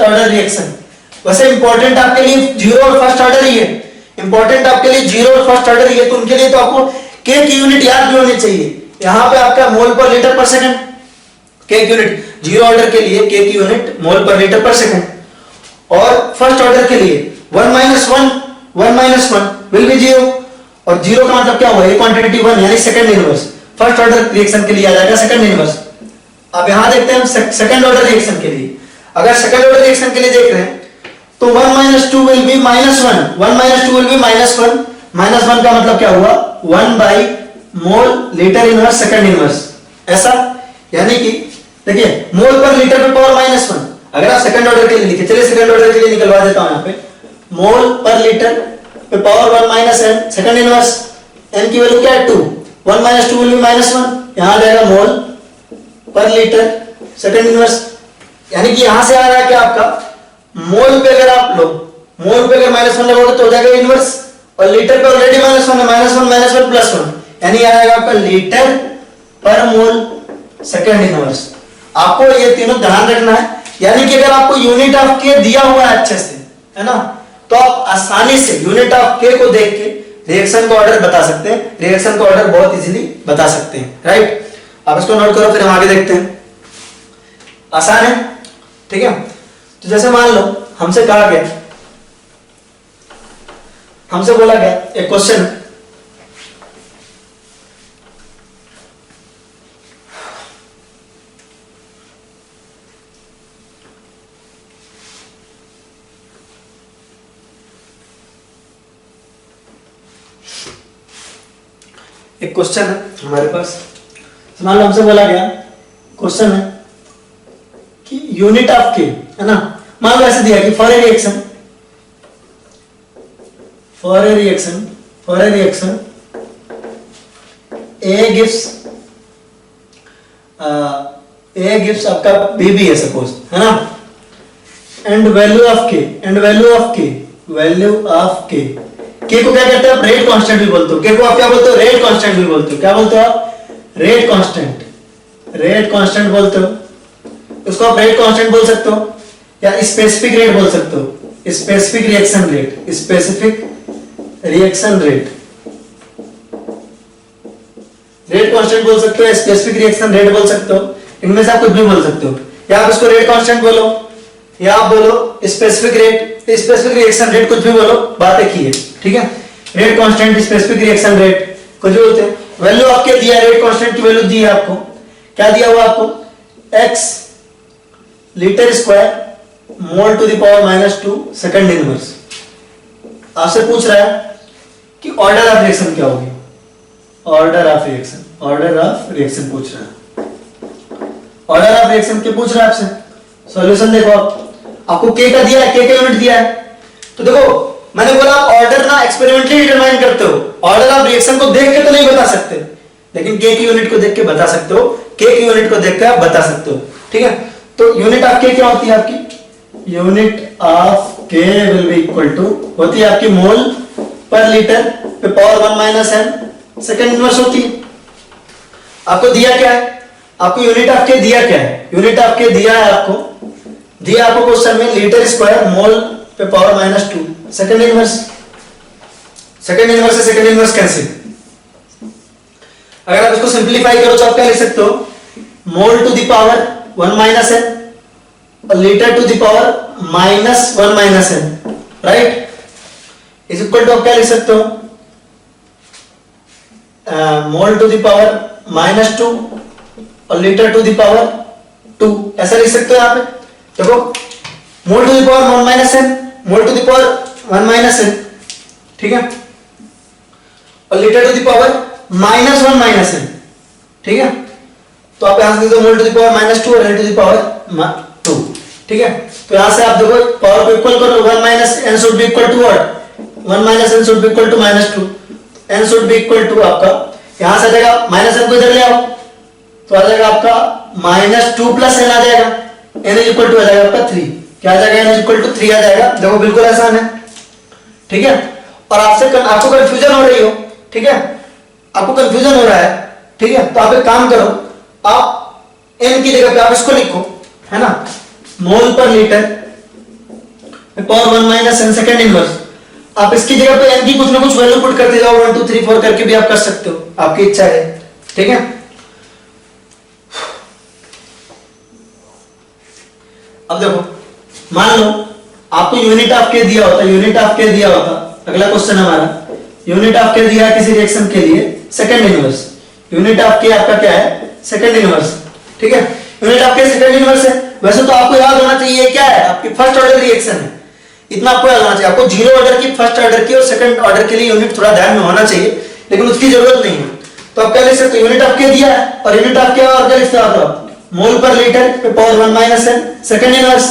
ऑर्डर रिएक्शन, वैसे इंपॉर्टेंट आपके लिए 0 और फर्स्ट ऑर्डर ही है, तो उनके लिए तो आपको k की यूनिट याद भी होनी चाहिए। यहां पे आपका मोल पर लीटर पर सेकंड, k की यूनिट 0 ऑर्डर के लिए k की यूनिट मोल पर लीटर पर सेकंड, और फर्स्ट ऑर्डर के लिए 1 - 1 विल बी 0, और 0 का मतलब क्या हुआ, ये क्वांटिटी 1 यानी second inverse. First order reaction के लिए आ जाएगा सेकंड इनवर्स। अब यहां देखते हैं हम सेकंड ऑर्डर रिएक्शन के लिए, अगर सेकंड ऑर्डर रिएक्शन के लिए देख रहे हैं तो 1 - 2 विल बी -1, -1 का मतलब क्या हुआ, 1 mole litre inverse second inverse, ऐसा, यानी कि देखिए मोल पर लीटर पे पावर -1, अगर आप सेकंड ऑर्डर के लिए लिखे, चलिए सेकंड ऑर्डर के लिए निकलवा देता हूं, यहां पे मोल पर लीटर पे power 1 - n second inverse, n की वैल्यू क्या है 2, 1 - 2 विल बी -1, यहां आ जाएगा मोल पर लीटर सेकंड इनवर्स, यानी कि यहां से आ रहा है कि आपका मोल पे अगर आप लो, मोल पे अगर -1 लगोगे तो हो जाएगा इनवर्स, और लीटर पे ऑलरेडी -1 है, -1 +1 यानी आ जाएगा आपका लीटर पर मोल सेकंड इनवर्स। आपको ये तीनों ध्यान रखना है, यानी कि अगर आपको यूनिट ऑफ के दिया हुआ है अच्छे से, है ना, तो आप आसानी से यूनिट ऑफ के को देख के रिएक्शन का ऑर्डर बता सकते हैं, रिएक्शन का ऑर्डर बहुत इजीली बता सकते हैं, राइट। आप इसको नोट करो, फिर हम आगे देखते हैं। आसान है, ठीक है। तो जैसे मान लो हमसे कहा गया, हमसे बोला गया एक क्वेश्चन, एक क्वेश्चन है हमारे पास, मान लो हमसे बोला गया क्वेश्चन है कि यूनिट ऑफ के, है ना, मान लो ऐसे दिया कि for a reaction A gives आपका बीबी है सपोज, है ना, एंड वैल्यू ऑफ के को क्या कहते हैं आप, रेट कांस्टेंट भी बोलते हो, के को आप क्या बोलते हो, रेट कांस्टेंट भी बोलते हो, क्या बोलते हो आप, रेट कांस्टेंट बोलते हो, उसको आप रेट कांस्टेंट बोल सकते हो या स्पेसिफिक रेट बोल सकते हो, स्पेसिफिक रिएक्शन रेट कांस्टेंट बोल सकते हो, स्पेसिफिक रिएक्शन रेट बोल सकते हो, इनमें से आप कुछ भी बोल सकते हो, या आप इसको रेट कांस्टेंट बोलो या आप बोलो स्पेसिफिक रिएक्शन रेट, कुछ भी बोलो, बात एक ही है, ठीक है। Rate constant, specific reaction rate, कुछ भी बोलते हैं। वैल्यू आपके दिया, रेट कांस्टेंट की वैल्यू दी है आपको, क्या दिया हुआ आपको, x litre square mole to the power -2 second inverse. आपसे पूछ रहा है कि ऑर्डर ऑफ रिएक्शन क्या होगी, ऑर्डर ऑफ रिएक्शन पूछ रहा है, ऑर्डर ऑफ रिएक्शन क्या पूछ रहा है आपसे। सॉल्यूशन देखो, आपको के का दिया है, के का यूनिट दिया है, तो देखो मैंने बोला आप ऑर्डर ना एक्सपेरिमेंटली डिटरमाइन करते हो, ऑर्डर ऑफ रिएक्शन को देख के तो नहीं बता सकते, लेकिन के की यूनिट को देख के बता सकते हो, के की यूनिट को देख के आप बता सकते हो, ठीक है। तो यूनिट ऑफ के क्या होती है आपकी, unit of K will be equal to होती है आपकी मोल पर लीटर पे पावर 1 - n सेकंड इनवर्स होती है। आपको दिया क्या है, आपको यूनिट ऑफ के दिया क्या है, यूनिट ऑफ के दिया है आपको क्वेश्चन में लीटर स्क्वायर मोल पे पावर -2, सेकंड इनवर्स से सेकंड इनवर्स कैंसिल। अगर आप इसको सिंपलीफाई करो तो आप क्या लिख सकते हो, mole to the power 1 - n और litre to the power -1 - n, right, is equal to आप क्या लिख सकते हो, मोल टू द पावर -2 और लीटर टू द पावर 2, ऐसा लिख सकते हो यहाँ पे। देखो mole to the power 1 - n, mole to the power 1 - n, ठीक है, और litre to the power -1 - n, ठीक है। तो आप यहां से देखो मोल टू द पावर -2 और लीटर टू द पावर 2, ठीक है। तो यहां से आप देखो पावर को इक्वल करो, 1 - n should be equal to what, 1 - n should be equal to -2, n should be equal to आपका, यहां से आ जाएगा -n को इधर ले आओ तो आ जाएगा आपका -2 + n आ जाएगा, n इज इक्वल टू आ जाएगा आपका 3, क्या आ जाएगा, n इज इक्वल टू 3 आ जाएगा। देखो बिल्कुल आसान है, ठीक है। और आपको कंफ्यूजन हो रही हो, ठीक है, आपको कंफ्यूजन हो रहा है, ठीक है, तो आप एक काम करो, आप n की जगह पे आप इसको लिखो, है ना, मोल पर litre power 1 - n second inverse, आप इसकी जगह पे n की कुछ ना कुछ वैल्यू पुट करते जाओ, 1 2 3 4 करके भी आप कर सकते हो, आपकी इच्छा है, ठीक है। अब देखो मान लो आपको यूनिट ऑफ के दिया होता, अगला क्वेश्चन हमारा यूनिट ऑफ के दिया किसी रिएक्शन के लिए सेकंड इनवर्स, यूनिट ऑफ के आपका क्या है, सेकंड इनवर्स, ठीक है, यूनिट ऑफ के सेकंड इनवर्स है। वैसे तो आपको याद होना चाहिए ये क्या है, आपकी फर्स्ट ऑर्डर रिएक्शन है, इतना आपको याद होना चाहिए। आपको जीरो ऑर्डर की, फर्स्ट ऑर्डर की और सेकंड ऑर्डर के लिए यूनिट थोड़ा ध्यान में होना चाहिए, लेकिन उसकी जरूरत नहीं है। तो आप क्या लिख सकते हो, यूनिट ऑफ के दिया है और यूनिट ऑफ के और क्या लिखते हो आप, मोल पर लीटर पे पावर 1 - n सेकंड इनवर्स।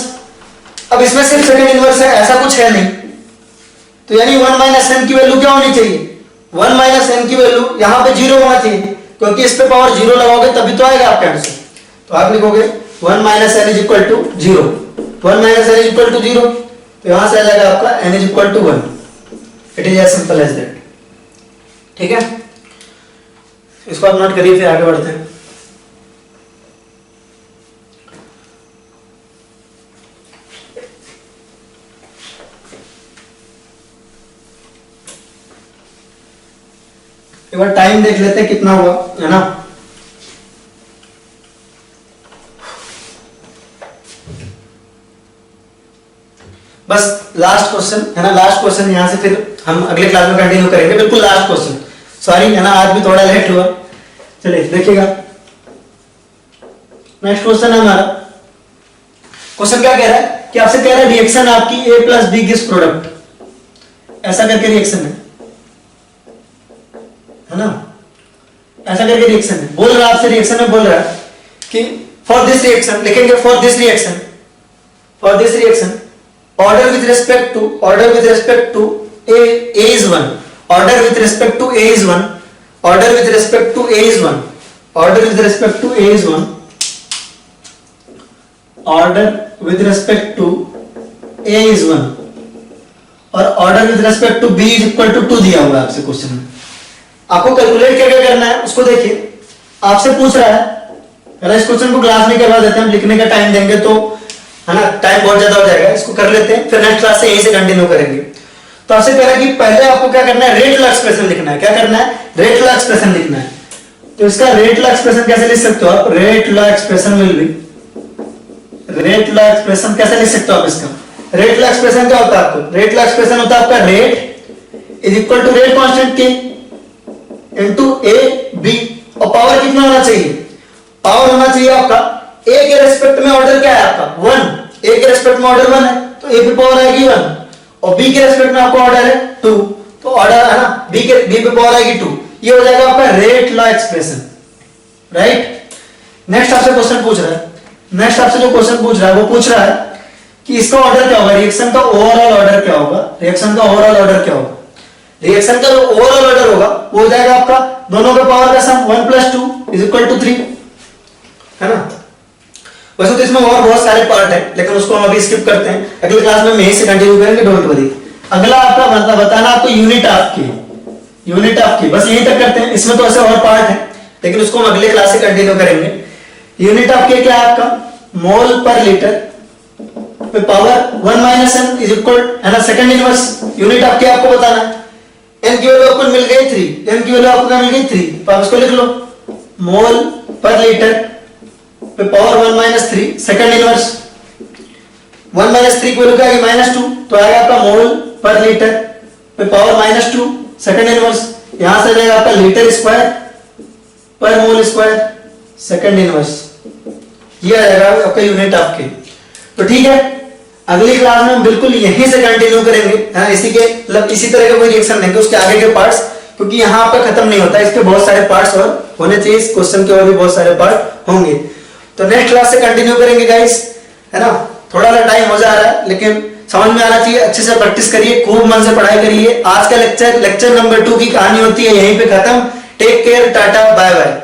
अब इसमें सिर्फ सेकंड इनवर्स है, ऐसा कुछ है नहीं, तो यानी 1 - n की वैल्यू क्या होनी चाहिए, 1 - n की वैल्यू यहां पे 0 होना चाहिए, क्योंकि इस पे पावर 0 लगाओगे तभी तो आएगा आपका आंसर। तो आप लिखोगे 1 - n = 0, 1 - n = 0, तो यहां से आ जाएगा आपका n = 1। It is as simple as that, ठीक है। इसको आप नोट करिए, फिर आगे बढ़ते हैं। एक बार टाइम देख लेते हैं कितना हुआ, है ना। बस लास्ट क्वेश्चन है ना, लास्ट क्वेश्चन यहां से फिर हम अगले क्लास में कंटिन्यू करेंगे, बिल्कुल लास्ट क्वेश्चन, सॉरी है ना, आज भी थोड़ा लेट हुआ। चलिए देखिएगा, नेक्स्ट क्वेश्चन है हमारा। क्वेश्चन क्या कह रहा है कि आपसे कह रहा है रिएक्शन आपकी A + B गिव्स प्रोडक्ट, ऐसा करके रिएक्शन है ना, ऐसा करके रिएक्शन है, बोल रहा है आपसे, रिएक्शन में बोल रहा है कि फॉर दिस रिएक्शन, लिखेंगे for this reaction order with respect to A is 1, order with respect to A is 1, order with respect to A is 1, order with respect to A is 1, order with respect to A is 1 और order with respect to B is equal to 2 दिया हुआ है आपसे question में। आपको calculate क्या क्या करना है उसको देखिए, आपसे पूछ रहा है, पहले इस क्वेश्चन को क्लास में करवा देते हैं, हम लिखने का टाइम देंगे तो है ना, टाइम बहुत ज्यादा हो जाएगा, इसको कर लेते हैं, फिर नेक्स्ट क्लास से यहीं से कंटिन्यू करेंगे। तो आपसे कह रहा है कि पहले आपको क्या करना है, रेट लॉ एक्सप्रेशन लिखना है, क्या करना है, रेट लॉ एक्सप्रेशन लिखना है। तो इसका रेट लॉ एक्सप्रेशन कैसे लिख सकते हो आप, rate law expression will be, rate law expression कैसे लिख सकते हो आप इसका, रेट लॉ एक्सप्रेशन क्या होता है आपको, रेट लॉ एक्सप्रेशन होता है आपका rate is equal to rate constant के इनटू ए बी, और पावर कितना होना चाहिए, पावर होना चाहिए आपका ए के रेस्पेक्ट में ऑर्डर क्या है आपका 1, ए के रेस्पेक्ट में ऑर्डर 1 है तो ए पे पावर आएगी 1, और बी के रेस्पेक्ट में आपका ऑर्डर है 2, तो ऑर्डर है ना बी पे पावर आएगी 2, ये हो जाएगा आपका rate law expression, right. Next आपसे क्वेश्चन पूछ रहा है, नेक्स्ट आपसे जो क्वेश्चन पूछ रहा है वो पूछ रहा है कि इसका ऑर्डर क्या होगा, रिएक्शन का ओवरऑल ऑर्डर क्या होगा, रिएक्शन का ओवरऑल ऑर्डर क्या होगा, रिएक्शन का जो ओवरऑल ऑर्डर होगा वो हो जाएगा आपका दोनों के पावर का सम 1 + 2 = 3, है ना। वैसे तो इसमें और बहुत सारे पार्ट है, लेकिन उसको हम अभी स्किप करते हैं, अगली क्लास में हम यहीं से कंटिन्यू करेंगे, डोंट वरी। अगला आपका मतलब बताना आपको यूनिट ऑफ की, बस यहीं तक करते हैं, इसमें तो ऐसे और पार्ट है, लेकिन उसको हम अगले क्लास से कंटिन्यू करेंगे। यूनिट ऑफ के क्या है आपका, मोल पर लीटर पे power 1 minus n is equal, है ना, सेकंड इनवर्स। यूनिट ऑफ के आपको बताना है। एन की वैल्यू आपको मिल गई 3, एन की वैल्यू आपको क्या मिल गई 3, आप इसको लिख लो, मोल पर लीटर पे power 1 minus 3 second inverse. 1 minus 3 की वैल्यू क्या आएगी -2, तो आएगा आपका मोल पर लीटर पे पावर -2 सेकंड इनवर्स। यहां से जाएगा आपका लीटर स्क्वायर पर मोल स्क्वायर सेकंड इनवर्स, ये आएगा आपका यूनिट ऑफ के। तो ठीक है, अगली क्लास में हम बिल्कुल यहीं से कंटिन्यू करेंगे, है, इसी के मतलब इसी तरह का कोई रिएक्शन देंगे उसके आगे के पार्ट्स, क्योंकि यहाँ आपका खत्म नहीं होता, इसके बहुत सारे पार्ट्स और होने चाहिए, इस क्वेश्चन के और भी बहुत सारे पार्ट होंगे। तो नेक्स्ट क्लास से कंटिन्यू करेंगे गाइस, है ना। थोड़ा सा टाइम हो जा रहा है लेकिन समझ में आना चाहिए, अच्छे से प्रैक्टिस करिए, खूब मन से पढ़ाई करिए। आज का लेक्चर नंबर 2 की कहानी होती है यहीं पे खत्म। Take care, tata, bye bye.